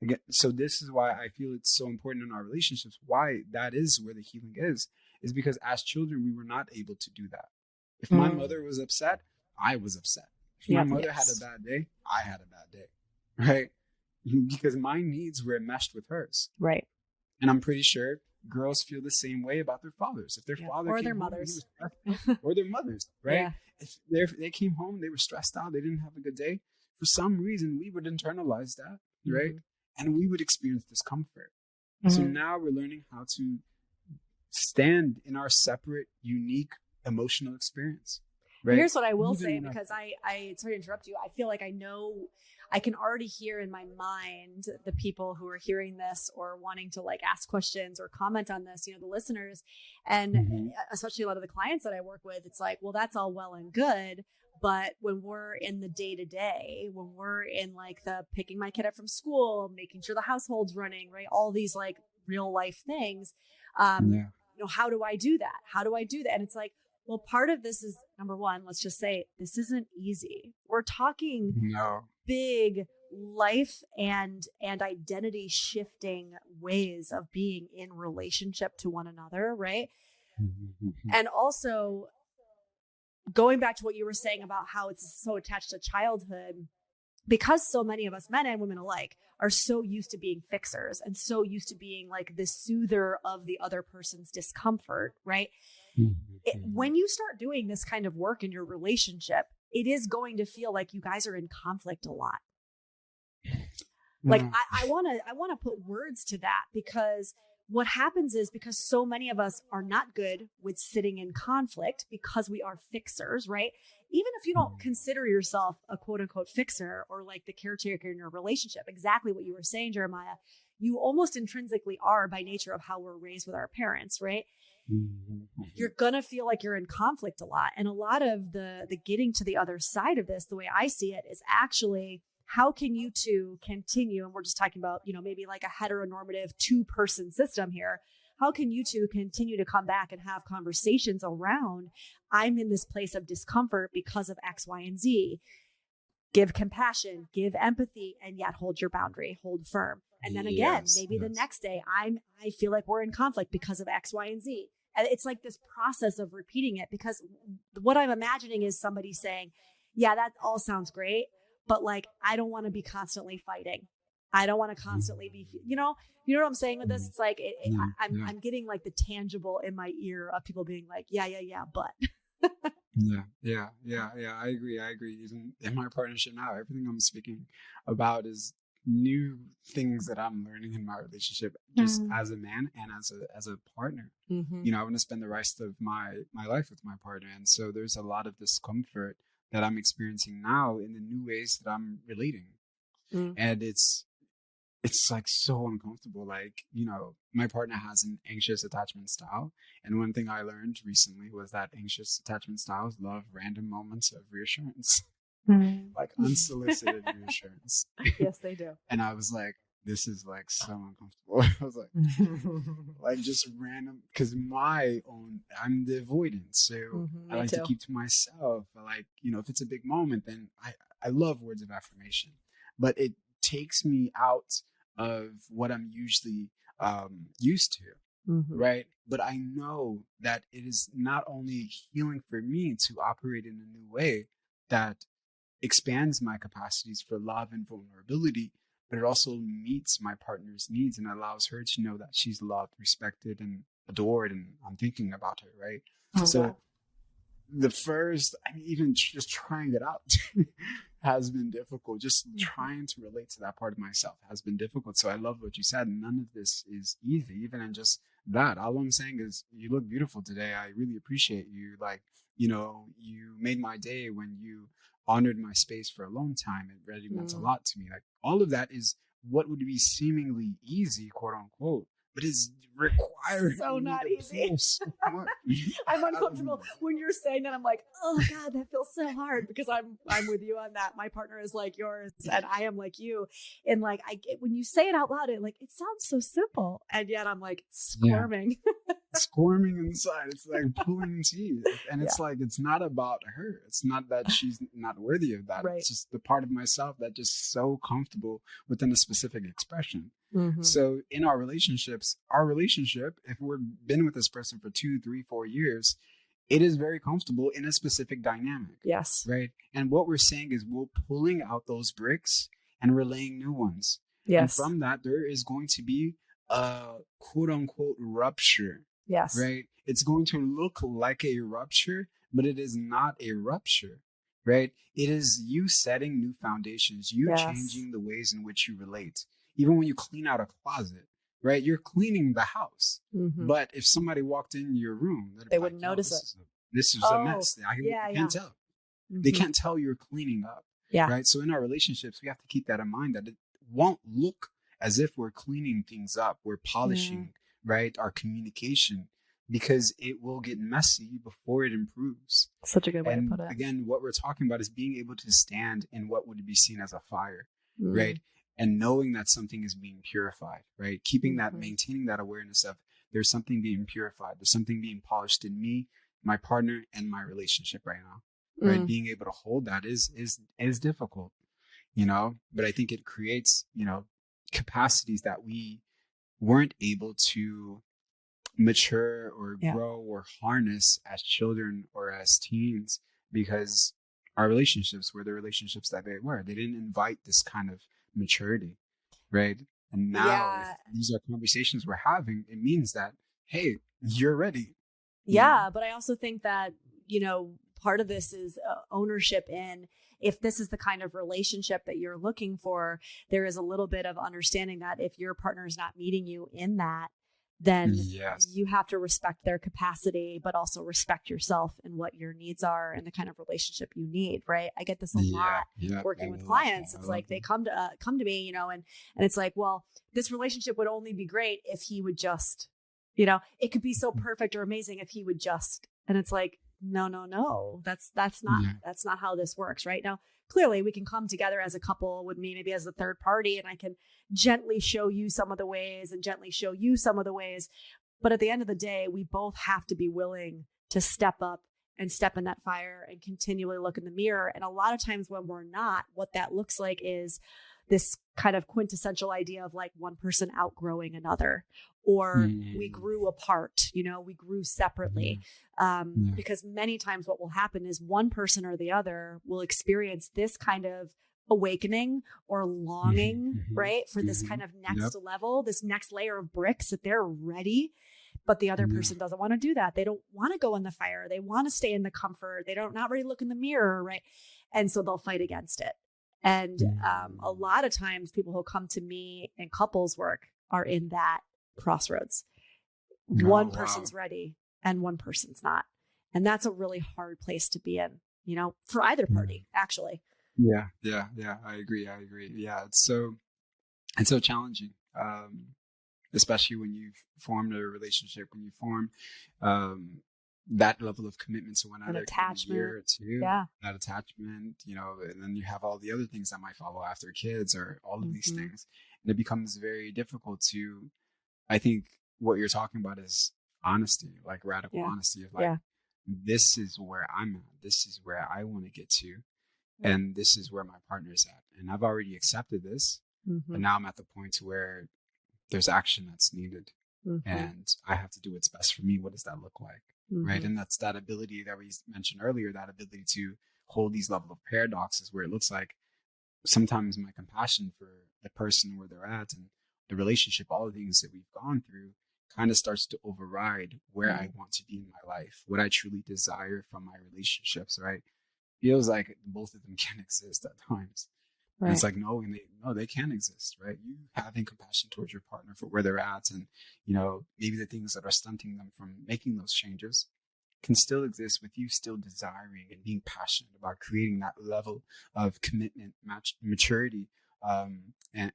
Again, so this is why I feel it's so important in our relationships. Why that is where the healing is because as children, we were not able to do that. If my mother was upset, I was upset. If my mother had a bad day, I had a bad day. Right. Because my needs were meshed with hers. Right. And I'm pretty sure girls feel the same way about their fathers. If their father or their mothers. Or their mothers, right? If they came home, they were stressed out, they didn't have a good day. For some reason, we would internalize that, right? And we would experience discomfort. So now we're learning how to stand in our separate, unique emotional experience. Right? Here's what I will say, because I sorry to interrupt you. I feel like I can already hear in my mind the people who are hearing this or wanting to like ask questions or comment on this, the listeners, and especially a lot of the clients that I work with. It's like, well, that's all well and good. But when we're in the day to day, when we're in like the picking my kid up from school, making sure the household's running, right? All these like real life things. How do I do that? How do I do that? And it's like, well, part of this is, number one, let's just say this isn't easy. We're talking big life and identity shifting ways of being in relationship to one another, right? And also going back to what you were saying about how it's so attached to childhood, because so many of us, men and women alike, are so used to being fixers and so used to being like the soother of the other person's discomfort, right? When you start doing this kind of work in your relationship, it is going to feel like you guys are in conflict a lot. Like I want to put words to that, because what happens is, because so many of us are not good with sitting in conflict because we are fixers, right? Even if you don't consider yourself a quote unquote fixer or like the caretaker in your relationship, exactly what you were saying, Jeremiah, you almost intrinsically are by nature of how we're raised with our parents, right? You're going to feel like you're in conflict a lot. And a lot of the getting to the other side of this, the way I see it, is actually how can you two continue? And we're just talking about, maybe like a heteronormative 2-person system here. How can you two continue to come back and have conversations around, I'm in this place of discomfort because of X, Y, and Z. Give compassion, give empathy, and yet hold your boundary, hold firm. And then again, maybe the next day, I feel like we're in conflict because of X, Y, and Z. And it's like this process of repeating it, because what I'm imagining is somebody saying, yeah, that all sounds great, but like, I don't want to be constantly fighting. I don't want to constantly be, you know what I'm saying with this? It's like, I'm getting like the tangible in my ear of people being like, yeah, but. Yeah. I agree. Even in my partnership now, everything I'm speaking about is new things that I'm learning in my relationship, just as a man and as a partner. I want to spend the rest of my life with my partner, and so there's a lot of discomfort that I'm experiencing now in the new ways that I'm relating, and it's like so uncomfortable. Like, my partner has an anxious attachment style. And one thing I learned recently was that anxious attachment styles love random moments of reassurance, like unsolicited reassurance. Yes, they do. And I was like, this is like so uncomfortable. I was like just random, because I'm the avoidant. So I like to keep to myself. Like, if it's a big moment, then I love words of affirmation, but it takes me out of what I'm usually used to, right? But I know that it is not only healing for me to operate in a new way that expands my capacities for love and vulnerability, but it also meets my partner's needs and allows her to know that she's loved, respected, and adored, and I'm thinking about her, right? So the first, even just trying it out has been difficult. Just trying to relate to that part of myself has been difficult. So I love what you said. None of this is easy, even in just that. All I'm saying is, you look beautiful today. I really appreciate you. Like, you made my day when you honored my space for a long time. It really meant a lot to me. Like, all of that is what would be seemingly easy, quote unquote, but it's required. So not easy. So I'm uncomfortable when you're saying that. I'm like, oh God, that feels so hard, because I'm with you on that. My partner is like yours, and I am like you. And like, I get, when you say it out loud, it sounds so simple, and yet I'm like squirming. Squirming inside. It's like pulling teeth, and it's like, it's not about her. It's not that she's not worthy of that. Right. It's just the part of myself that just so comfortable within a specific expression. So in our relationship, if we've been with this person for 2, 3, 4 years, it is very comfortable in a specific dynamic. Yes. Right. And what we're saying is, we're pulling out those bricks and we're laying new ones. Yes. And from that, there is going to be a quote unquote rupture. Yes. Right. It's going to look like a rupture, but it is not a rupture. Right. It is you setting new foundations, you changing the ways in which you relate. Even when you clean out a closet, right? You're cleaning the house. But if somebody walked in your room, they wouldn't notice it. This is a mess. I can't tell. They can't tell you're cleaning up. Yeah. Right. So in our relationships, we have to keep that in mind, that it won't look as if we're cleaning things up. We're polishing, right, our communication, because it will get messy before it improves. Such a good way to put it. Again, what we're talking about is being able to stand in what would be seen as a fire, right? And knowing that something is being purified, right? Keeping that, maintaining that awareness of, there's something being purified. There's something being polished in me, my partner, and my relationship right now, right? Being able to hold that is difficult, but I think it creates, capacities that we weren't able to mature or grow or harness as children or as teens, because our relationships were the relationships that they were. They didn't invite this kind of maturity, right? And now, if these are conversations we're having, it means that, hey, you're ready. But I also think that, part of this is ownership in, if this is the kind of relationship that you're looking for, there is a little bit of understanding that if your partner is not meeting you in that, then Yes. you have to respect their capacity, but also respect yourself and what your needs are and the kind of relationship you need. Right. I get this a lot working with clients. It's like they come to me, and it's like, well, this relationship would only be great if he would just, it could be so perfect or amazing if he would just, and it's like, no, that's not how this works. Right now, clearly we can come together as a couple with me, maybe as a third party, and I can gently show you some of the ways and gently show you some of the ways. But at the end of the day, we both have to be willing to step up and step in that fire and continually look in the mirror. And a lot of times when we're not, what that looks like is this kind of quintessential idea of like one person outgrowing another, or we grew apart, we grew separately. Because many times what will happen is one person or the other will experience this kind of awakening or longing, right? For this kind of next level, this next layer of bricks that they're ready. But the other person doesn't want to do that. They don't want to go in the fire. They want to stay in the comfort. They don't not really look in the mirror, right? And so they'll fight against it. And a lot of times people who come to me in couples work are in that crossroads. One person's ready and one person's not. And that's a really hard place to be in, for either party, actually. Yeah. I agree. Yeah. It's so challenging. Especially when you've formed a relationship, when you form, that level of commitment to one another, attachment, a year or two, that attachment, and then you have all the other things that might follow after kids or all of these things. And it becomes very difficult to, I think what you're talking about is honesty, like radical honesty of like, this is where I'm at. This is where I want to get to. And this is where my partner's at. And I've already accepted this, but now I'm at the point where there's action that's needed. And I have to do what's best for me. What does that look like? Right. And that's that ability that we mentioned earlier, that ability to hold these level of paradoxes where it looks like sometimes my compassion for the person where they're at and the relationship, all the things that we've gone through kind of starts to override where I want to be in my life, what I truly desire from my relationships, right? Feels like both of them can exist at times. Right. And it's like, no, they can exist, right? You having compassion towards your partner for where they're at and, maybe the things that are stunting them from making those changes can still exist with you still desiring and being passionate about creating that level of commitment, maturity, and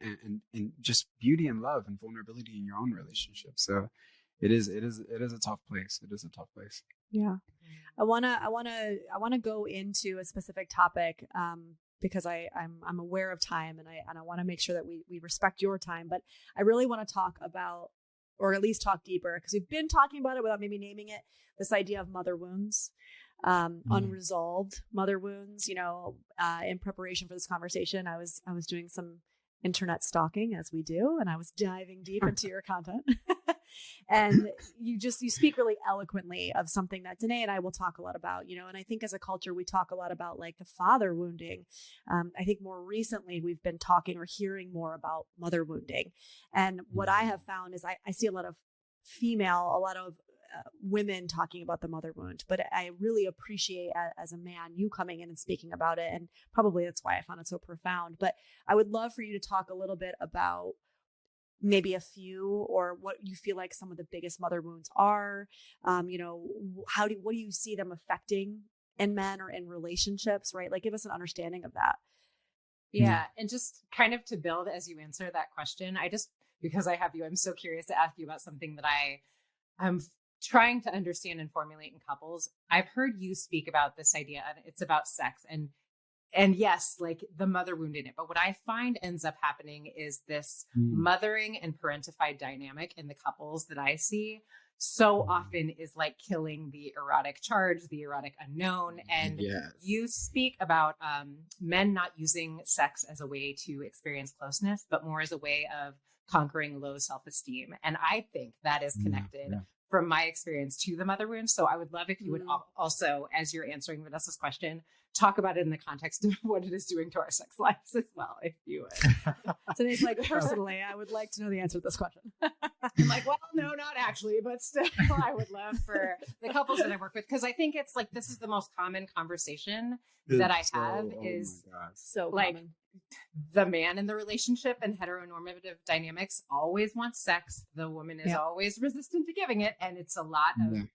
just beauty and love and vulnerability in your own relationship. So it is a tough place. It is a tough place. Yeah. I want to go into a specific topic, because I'm aware of time and I want to make sure that we respect your time, but I really want to talk about, or at least talk deeper, because we've been talking about it without maybe naming it, this idea of mother wounds, unresolved mother wounds. In preparation for this conversation, I was doing some internet stalking, as we do, and I was diving deep into your content. And you speak really eloquently of something that Danae and I will talk a lot about, and I think as a culture, we talk a lot about like the father wounding. I think more recently we've been talking or hearing more about mother wounding. And what I have found is I see a lot of women talking about the mother wound, but I really appreciate as a man, you coming in and speaking about it. And probably that's why I found it so profound, but I would love for you to talk a little bit about maybe a few, or what you feel like some of the biggest mother wounds are. What do you see them affecting in men or in relationships, right? Like, give us an understanding of that. Yeah. And just kind of to build as you answer that question, because I have you, I'm so curious to ask you about something that I'm trying to understand and formulate in couples. I've heard you speak about this idea, and it's about sex, and yes, like the mother wound in it. But what I find ends up happening is this mothering and parentified dynamic in the couples that I see so often is like killing the erotic charge, the erotic unknown. And you speak about men not using sex as a way to experience closeness, but more as a way of conquering low self-esteem. And I think that is connected from my experience to the mother wound. So I would love if you would also, as you're answering Vanessa's question, talk about it in the context of what it is doing to our sex lives as well, if you would. So he's like, personally, I would like to know the answer to this question. I'm like, well, no, not actually, but still, I would love for the couples that I work with, because I think it's like, this is the most common conversation that I have is so like common. The man in the relationship and heteronormative dynamics always wants sex. The woman is always resistant to giving it. And it's a lot of,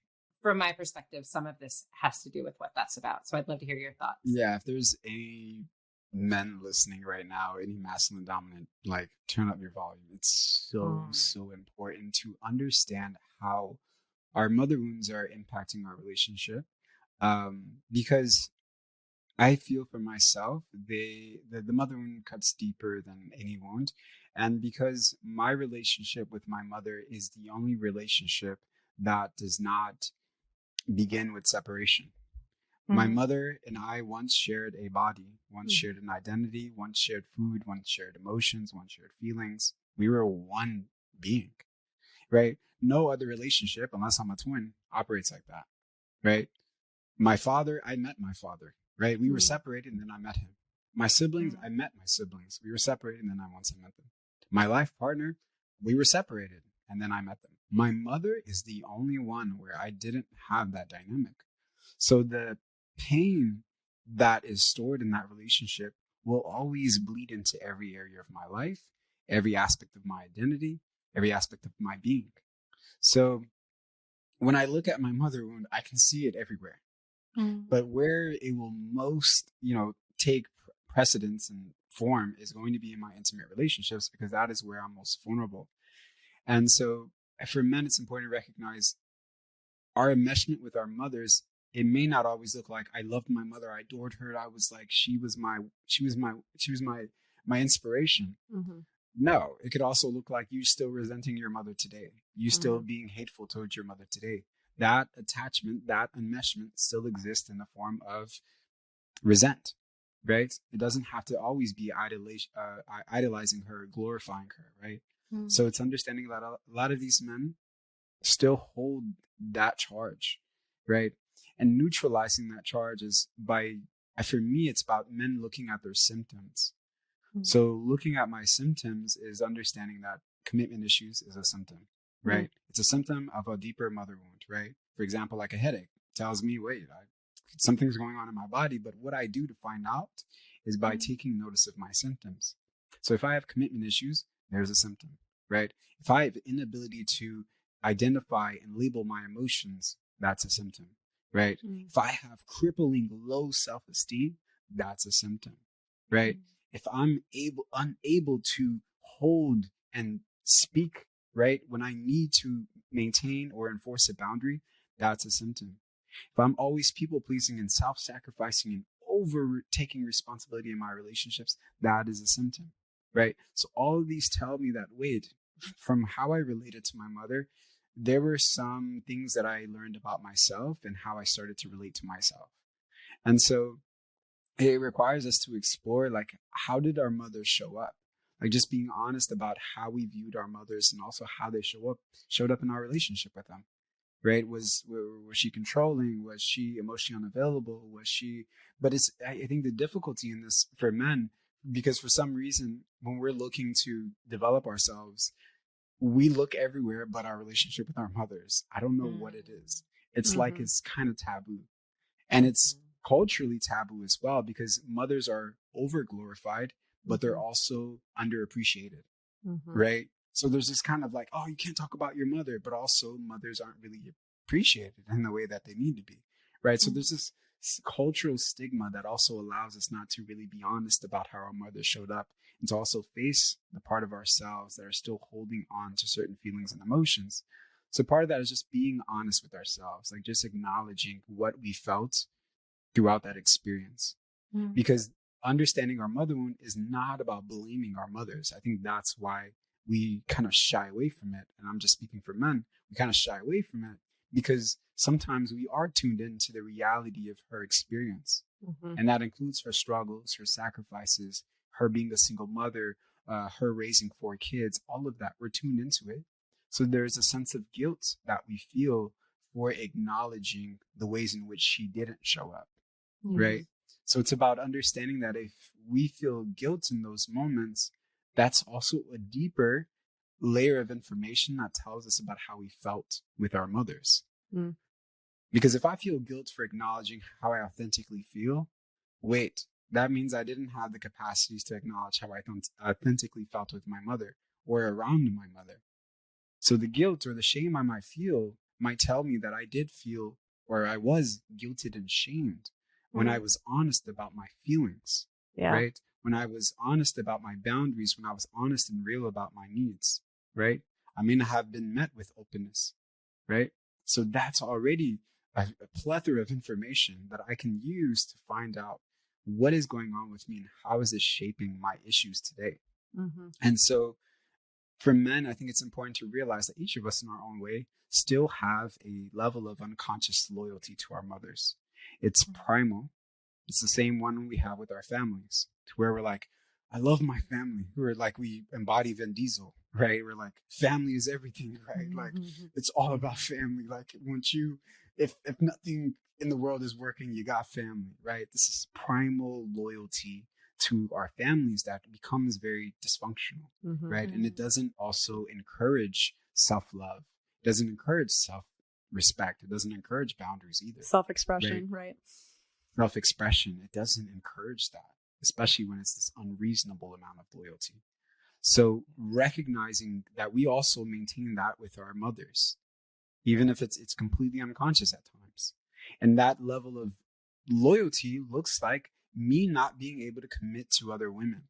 from my perspective, some of this has to do with what that's about. So I'd love to hear your thoughts. Yeah, if there's any men listening right now, any masculine dominant, like turn up your volume. It's so important to understand how our mother wounds are impacting our relationship. Because I feel for myself, the mother wound cuts deeper than any wound. And because my relationship with my mother is the only relationship that does not begin with separation. My mother and I once shared a body, once shared an identity, once shared food, once shared emotions, once shared feelings. We were one being, right? No other relationship, unless I'm a twin, operates like that, right? My father, I met my father, right? We were separated and then I met him. My siblings, I met my siblings. We were separated and then I met them. My life partner, we were separated and then I met them. My mother is the only one where I didn't have that dynamic. So the pain that is stored in that relationship will always bleed into every area of my life, every aspect of my identity, every aspect of my being. So when I look at my mother wound, I can see it everywhere. But where it will most, take precedence and form is going to be in my intimate relationships, because that is where I'm most vulnerable. And so for men, it's important to recognize our enmeshment with our mothers. It may not always look like I loved my mother, I adored her, I was like, she was my inspiration. No, it could also look like you still resenting your mother today, you still being hateful towards your mother today. That attachment, that enmeshment still exists in the form of resent, right? It doesn't have to always be idolizing her, glorifying her, right? So it's understanding that a lot of these men still hold that charge, right? And neutralizing that charge is for me, it's about men looking at their symptoms. So looking at my symptoms is understanding that commitment issues is a symptom, right? It's a symptom of a deeper mother wound, right? For example, like a headache tells me, wait, something's going on in my body. But what I do to find out is by taking notice of my symptoms. So if I have commitment issues, there's a symptom, right? If I have inability to identify and label my emotions, that's a symptom, right? If I have crippling low self-esteem, that's a symptom, right? If I'm unable to hold and speak, right, when I need to maintain or enforce a boundary, that's a symptom. If I'm always people-pleasing and self-sacrificing and overtaking responsibility in my relationships, that is a symptom, right? So all of these tell me that, wait, from how I related to my mother, there were some things that I learned about myself and how I started to relate to myself. And so it requires us to explore, like, how did our mothers show up? Like, just being honest about how we viewed our mothers and also how they showed up in our relationship with them, right? Was she controlling? Was she emotionally unavailable? But I think the difficulty in this for men, because for some reason, when we're looking to develop ourselves, we look everywhere but our relationship with our mothers. I don't know what it is. It's like it's kind of taboo. And it's culturally taboo as well, because mothers are over glorified, but they're also underappreciated, right? So there's this kind of like, oh, you can't talk about your mother, but also mothers aren't really appreciated in the way that they need to be, right? So there's this cultural stigma that also allows us not to really be honest about how our mothers showed up, and to also face the part of ourselves that are still holding on to certain feelings and emotions. So part of that is just being honest with ourselves, like just acknowledging what we felt throughout that experience. Because understanding our mother wound is not about blaming our mothers. I think that's why we kind of shy away from it. And I'm just speaking for men. We kind of shy away from it because sometimes we are tuned into the reality of her experience. And that includes her struggles, her sacrifices, her being a single mother, her raising 4 kids, all of that. We're tuned into it. So there's a sense of guilt that we feel for acknowledging the ways in which she didn't show up, right? So it's about understanding that if we feel guilt in those moments, that's also a deeper layer of information that tells us about how we felt with our mothers. Mm. Because if I feel guilt for acknowledging how I authentically feel, wait, that means I didn't have the capacities to acknowledge how I authentically felt with my mother or around my mother. So the guilt or the shame I might feel might tell me that I did feel, or I was guilted and shamed when I was honest about my feelings, right? When I was honest about my boundaries, when I was honest and real about my needs, right? I may not have been met with openness, right? So that's already a plethora of information that I can use to find out what is going on with me and how is this shaping my issues today. Mm-hmm. And so for men, I think it's important to realize that each of us in our own way still have a level of unconscious loyalty to our mothers. It's primal. It's the same one we have with our families, to where we're like, I love my family. We're like, we embody Vin Diesel, right? We're like, family is everything, right? Mm-hmm. Like, it's all about family. Like, if nothing in the world is working, you got family, right? This is primal loyalty to our families that becomes very dysfunctional, right? And it doesn't also encourage self-love. It doesn't encourage self-respect. It doesn't encourage boundaries either. Self-expression, right? Self-expression. It doesn't encourage that, especially when it's this unreasonable amount of loyalty. So recognizing that we also maintain that with our mothers, even if it's completely unconscious at times. And that level of loyalty looks like me not being able to commit to other women.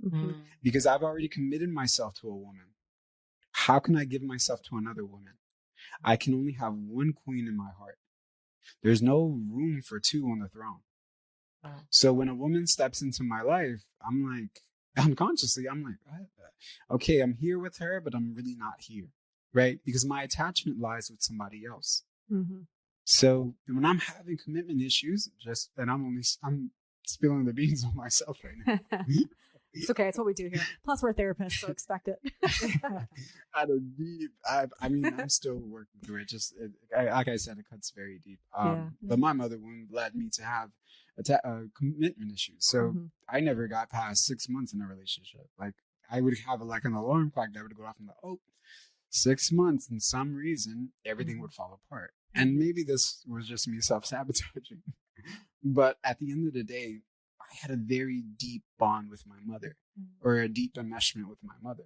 Mm-hmm. Because I've already committed myself to a woman. How can I give myself to another woman? I can only have one queen in my heart. There's no room for two on the throne. So when a woman steps into my life, I'm like, unconsciously, I'm like, okay, I'm here with her, but I'm really not here, right? Because my attachment lies with somebody else. Mm-hmm. So when I'm having commitment issues, I'm spilling the beans on myself right now. It's okay. It's what we do here. Plus, we're therapists, so expect it. I'm still working through it. Like I said, it cuts very deep. But my mother wound led me to have commitment issues. So I never got past 6 months in a relationship. Like I would have an alarm clock that would go off and 6 months, and some reason everything would fall apart. And maybe this was just me self-sabotaging. But at the end of the day, I had a very deep bond with my mother, or a deep enmeshment with my mother.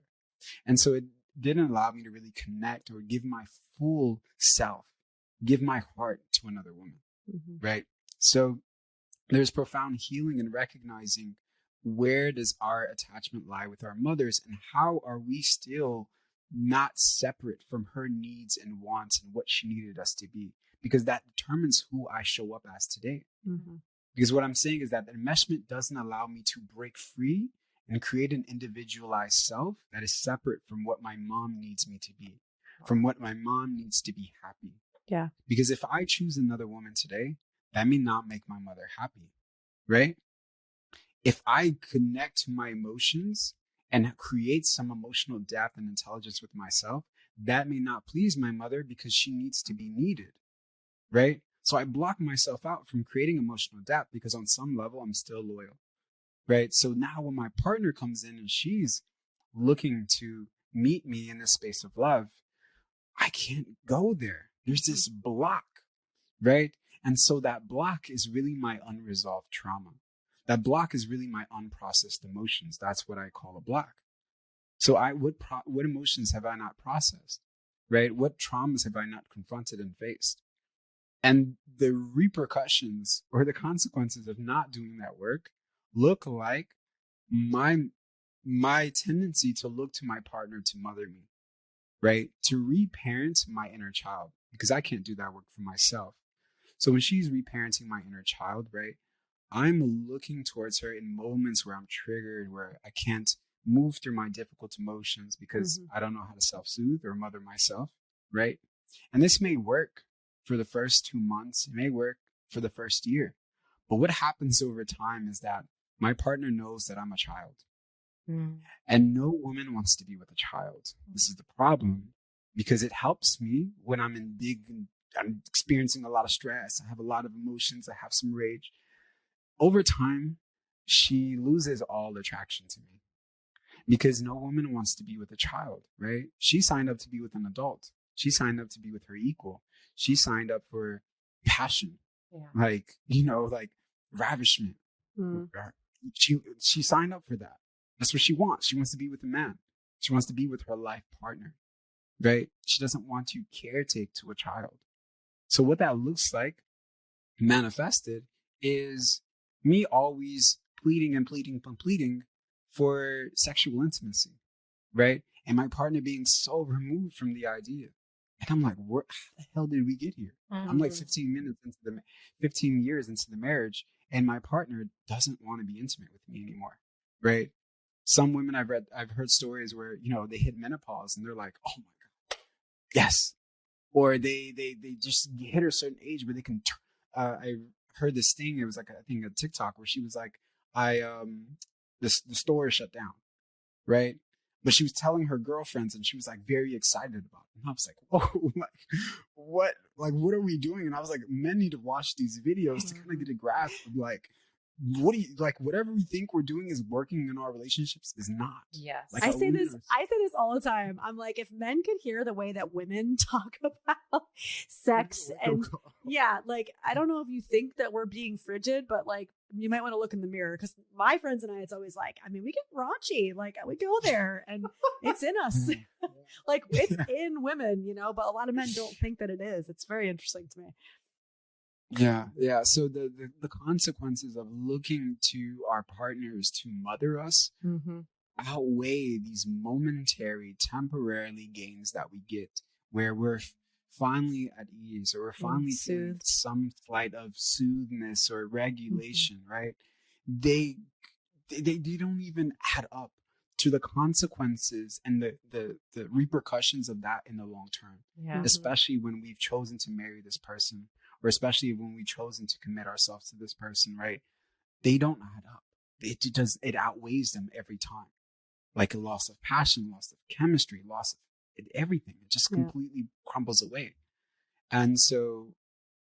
And so it didn't allow me to really connect or give my full self, give my heart to another woman, right? So there's profound healing in recognizing where does our attachment lie with our mothers, and how are we still not separate from her needs and wants and what she needed us to be, because that determines who I show up as today. Mm-hmm. Because what I'm saying is that the enmeshment doesn't allow me to break free and create an individualized self that is separate from what my mom needs me to be, from what my mom needs to be happy. Yeah. Because if I choose another woman today, that may not make my mother happy, right? If I connect to my emotions and create some emotional depth and intelligence with myself, that may not please my mother because she needs to be needed, right? So I block myself out from creating emotional depth because on some level, I'm still loyal, right? So now when my partner comes in and she's looking to meet me in this space of love, I can't go there. There's this block, right? And so that block is really my unresolved trauma. That block is really my unprocessed emotions. That's what I call a block. So what emotions have I not processed, right? What traumas have I not confronted and faced? And the repercussions or the consequences of not doing that work look like my tendency to look to my partner to mother me, right? To reparent my inner child, because I can't do that work for myself. So when she's reparenting my inner child, right, I'm looking towards her in moments where I'm triggered, where I can't move through my difficult emotions because I don't know how to self-soothe or mother myself, right? And this may work for the first 2 months. It may work for the first year. But what happens over time is that my partner knows that I'm a child. And no woman wants to be with a child. This is the problem, because it helps me when I'm experiencing a lot of stress. I have a lot of emotions. I have some rage. over time, she loses all attraction to me because no woman wants to be with a child, right? She signed up to be with an adult. She signed up to be with her equal. She signed up for passion, like, like ravishment. She signed up for that. That's what she wants. She wants to be with a man. She wants to be with her life partner, right? She doesn't want to caretake to a child. So what that looks like manifested is me always pleading for sexual intimacy, right? And my partner being so removed from the idea. And I'm like, how the hell did we get here? I'm like 15 years into the marriage, and my partner doesn't want to be intimate with me anymore, right? Some women I've heard stories where, they hit menopause and they're like, oh my God, yes. Or they just hit a certain age where they can, I heard this thing, it was like, I think a TikTok where she was like, the store is shut down, right? But she was telling her girlfriends and she was like very excited about it. And I was like, whoa, what are we doing? And I was like, men need to watch these videos to kind of get a grasp of like, whatever we think we're doing is working in our relationships is not. Yes. Like, I say this all the time. I'm like, if men could hear the way that women talk about sex and like, I don't know if you think that we're being frigid, but like, you might want to look in the mirror, because my friends and I, it's always like, I mean, we get raunchy, like we go there and it's in us. Like it's in women, but a lot of men don't think that it is. It's very interesting to me. Yeah. So the consequences of looking to our partners to mother us outweigh these momentary, temporarily gains that we get, where we're finally at ease, or we're finally feeling some slight of soothness or regulation, right? They don't even add up to the consequences and the repercussions of that in the long term, especially when we've chosen to marry this person, or especially when we've chosen to commit ourselves to this person, right? They don't add up. It outweighs them every time. Like a loss of passion, loss of chemistry, loss of everything. It just completely crumbles away. And so,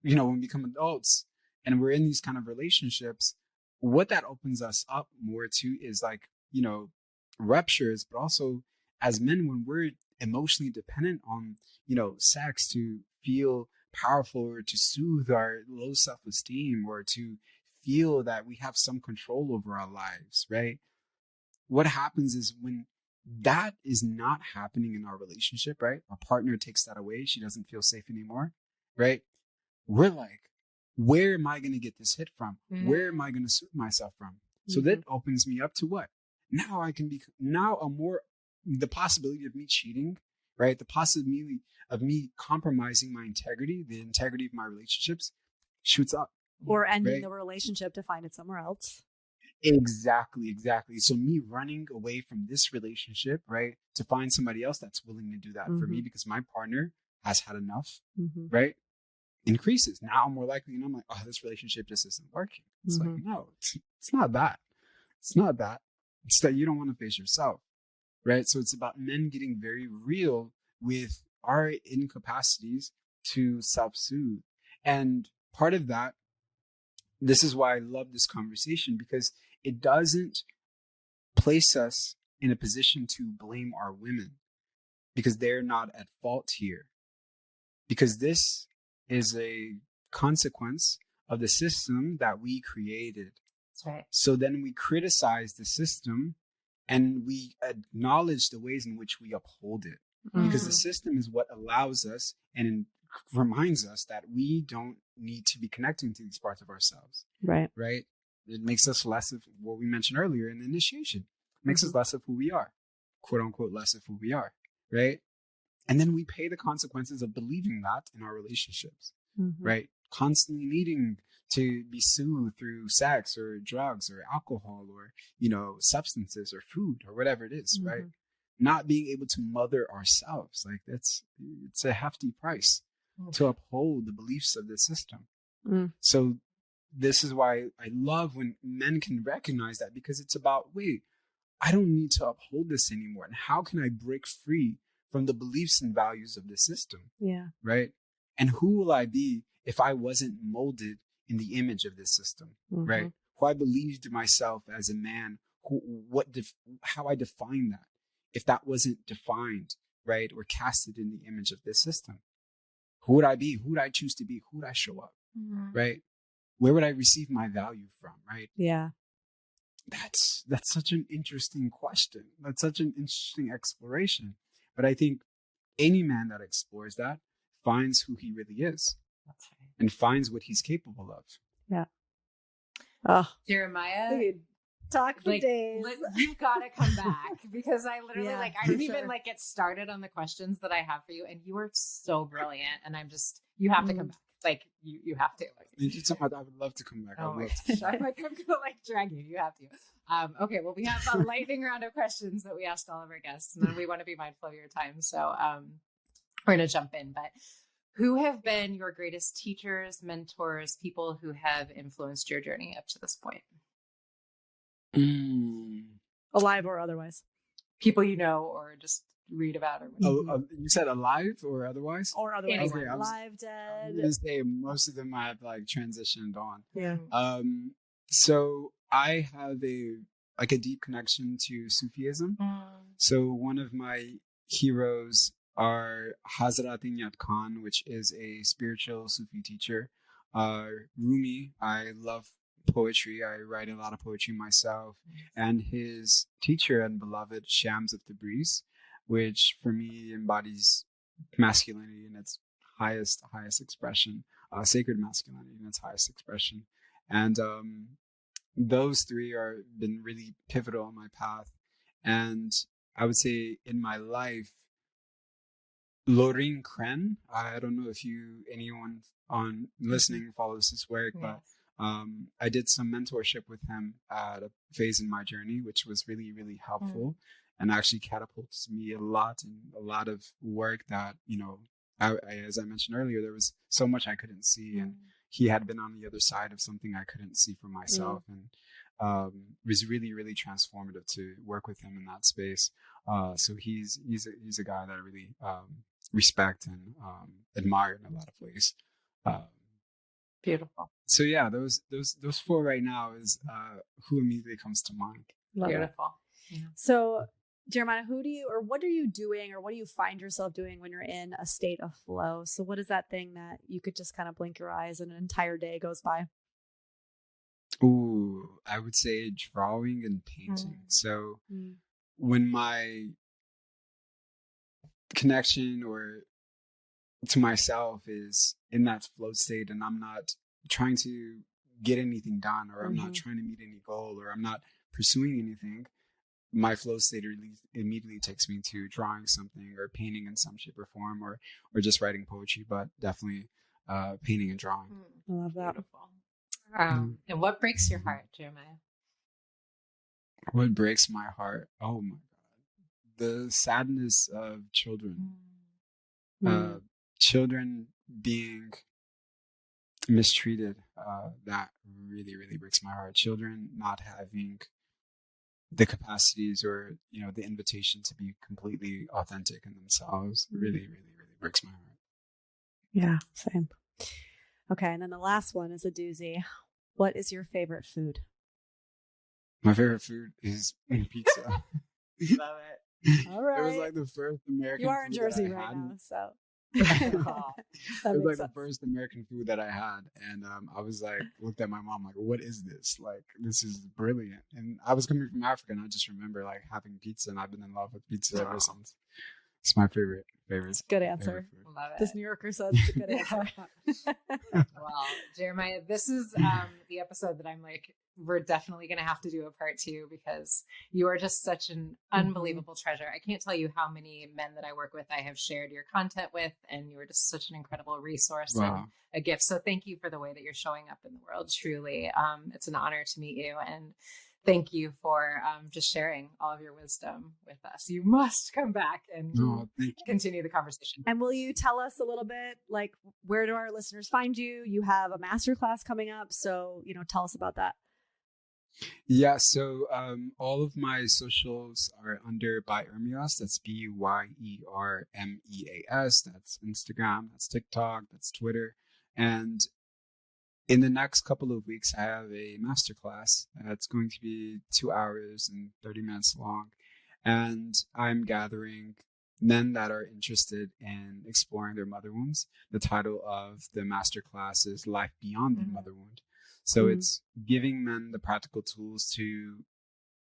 when we become adults and we're in these kind of relationships, what that opens us up more to is like, ruptures, but also as men, when we're emotionally dependent on, sex to feel powerful, or to soothe our low self-esteem, or to feel that we have some control over our lives, right? What happens is when that is not happening in our relationship, right? Our partner takes that away. She doesn't feel safe anymore, right? We're like, where am I going to get this hit from? Where am I going to soothe myself from? So that opens me up to what? Now I can be, the possibility of me cheating, right? The possibility of me compromising my integrity, the integrity of my relationships, shoots up. Or ending the relationship to find it somewhere else. Exactly. So me running away from this relationship, right, to find somebody else that's willing to do that for me because my partner has had enough, right, increases. Now I'm more likely, and I'm like, oh, this relationship just isn't working. It's like, no, it's not that. It's not that. It's that you don't want to face yourself, right? So it's about men getting very real with our incapacities to self-soothe. And part of that, this is why I love this conversation, because it doesn't place us in a position to blame our women because they're not at fault here. Because this is a consequence of the system that we created. That's right. So then we criticize the system and we acknowledge the ways in which we uphold it. Because the system is what allows us and reminds us that we don't need to be connecting to these parts of ourselves. Right. It makes us less of what we mentioned earlier in the initiation. It makes us less of who we are, quote unquote, less of who we are. Right. And then we pay the consequences of believing that in our relationships. Right. Constantly needing to be soothed through sex or drugs or alcohol or, substances or food or whatever it is. Right. Not being able to mother ourselves. Like it's a hefty price to uphold the beliefs of the system. So this is why I love when men can recognize that, because it's about, wait, I don't need to uphold this anymore. And how can I break free from the beliefs and values of the system? Yeah. Right. And who will I be if I wasn't molded in the image of this system? Right. who I believed myself as a man, how I define that. If that wasn't defined, right, or casted in the image of this system, who would I be? Who would I choose to be? Who would I show up, right? Where would I receive my value from, right? Yeah. That's such an interesting question. That's such an interesting exploration. But I think any man that explores that finds who he really is. That's right. And finds what he's capable of. Yeah. Oh, Jeremiah, talk for days. You've got to come back, because I literally I didn't even get started on the questions that I have for you, and you are so brilliant. And you have to come back. Like you have to. Thank you so much. I would love to come back. Oh my gosh. I'm gonna drag you. You have to. Okay. Well, we have a lightning round of questions that we asked all of our guests, and then we want to be mindful of your time. So we're gonna jump in. But who have been your greatest teachers, mentors, people who have influenced your journey up to this point? Alive or otherwise? People you know, or just read about, or you said alive or otherwise? Or otherwise. Okay, alive, dead. I was gonna say most of them have transitioned on. Yeah. So I have a deep connection to Sufism. So one of my heroes are Hazrat Inyat Khan, which is a spiritual Sufi teacher. Rumi, I love poetry. I write a lot of poetry myself. And his teacher and beloved, Shams of Tabriz, which for me embodies masculinity in its highest expression, sacred masculinity in its highest expression. And those three are been really pivotal in my path. And I would say in my life, Lorin Kren, I don't know if anyone on listening follows his work, but I did some mentorship with him at a phase in my journey, which was really, really helpful and actually catapulted me a lot in a lot of work that, as I mentioned earlier, there was so much I couldn't see, and he had been on the other side of something I couldn't see for myself. And it was really, really transformative to work with him in that space. So he's a guy that I really respect and admire in a lot of ways. Beautiful. So yeah, those four right now is who immediately comes to mind. Beautiful. Yeah. So Jeremiah, what are you doing, or what do you find yourself doing when you're in a state of flow? So what is that thing that you could just kind of blink your eyes and an entire day goes by? Ooh, I would say drawing and painting. So when my connection or to myself is in that flow state, and I'm not trying to get anything done, or I'm not trying to meet any goal, or I'm not pursuing anything, my flow state immediately takes me to drawing something or painting in some shape or form, or just writing poetry, but definitely painting and drawing. I love that. Beautiful. And what breaks your heart, Jeremiah? What breaks my heart? Oh my God. The sadness of children. Children being mistreated. That really, really breaks my heart. Children not having the capacities or, the invitation to be completely authentic in themselves really, really, really breaks my heart. Yeah, same. Okay, and then the last one is a doozy. What is your favorite food? My favorite food is pizza. Love it. All right. It was like the first American. You are in food Jersey that I right had. now, so. It was like the first American food that I had, and I was like, looked at my mom like, "What is this? Like, this is brilliant." And I was coming from Africa, and I just remember like having pizza, and I've been in love with pizza ever since. It's my favorite. It's a good answer. Love it. This New Yorker says it's a good answer. Well, Jeremiah, this is the episode that I'm like, we're definitely going to have to do a part 2, because you are just such an unbelievable treasure. I can't tell you how many men that I work with I have shared your content with, and you are just such an incredible resource and a gift. So thank you for the way that you're showing up in the world. Truly, it's an honor to meet you, and thank you for just sharing all of your wisdom with us. You must come back and continue the conversation. And will you tell us a little bit, like, where do our listeners find you? You have a masterclass coming up, so tell us about that. Yeah, so all of my socials are under Byermeas. That's BYERMEAS. That's Instagram, that's TikTok, that's Twitter. And in the next couple of weeks, I have a masterclass. It's going to be 2 hours and 30 minutes long. And I'm gathering men that are interested in exploring their mother wounds. The title of the masterclass is Life Beyond the Mother Wound. So it's giving men the practical tools to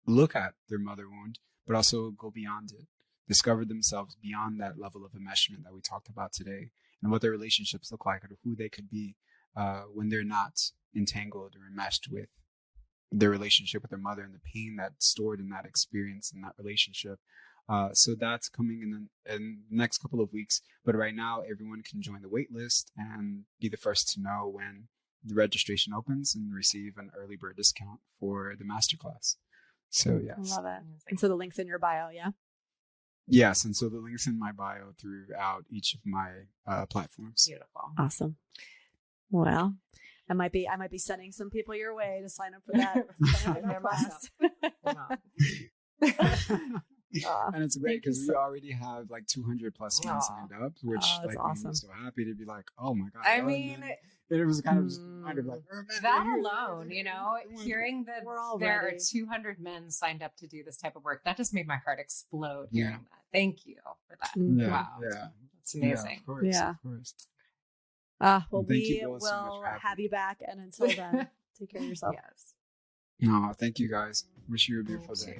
look at their mother wound, but also go beyond it, discover themselves beyond that level of enmeshment that we talked about today, and what their relationships look like, or who they could be when they're not entangled or enmeshed with their relationship with their mother and the pain that's stored in that experience and that relationship. So that's coming in the next couple of weeks. But right now, everyone can join the wait list and be the first to know when the registration opens and receive an early bird discount for the masterclass. So, yes. Love it. And so the link's in your bio, yeah? Yes. And so the link's in my bio throughout each of my platforms. Beautiful. Awesome. Well, I might be sending some people your way to sign up for that. And it's great because we already have like 200 plus men signed up, which like awesome. I'm so happy to be like, oh my God. I mean, it was kind of just like that alone, you know, hearing that there are 200 men signed up to do this type of work, that just made my heart explode hearing that. Thank you for that. Yeah, wow. Yeah. It's amazing. Yeah, of course. Yeah. Of course. Well, we will so have you back. And until then, take care of yourself. Yes. No, thank you guys. Wish you a beautiful day.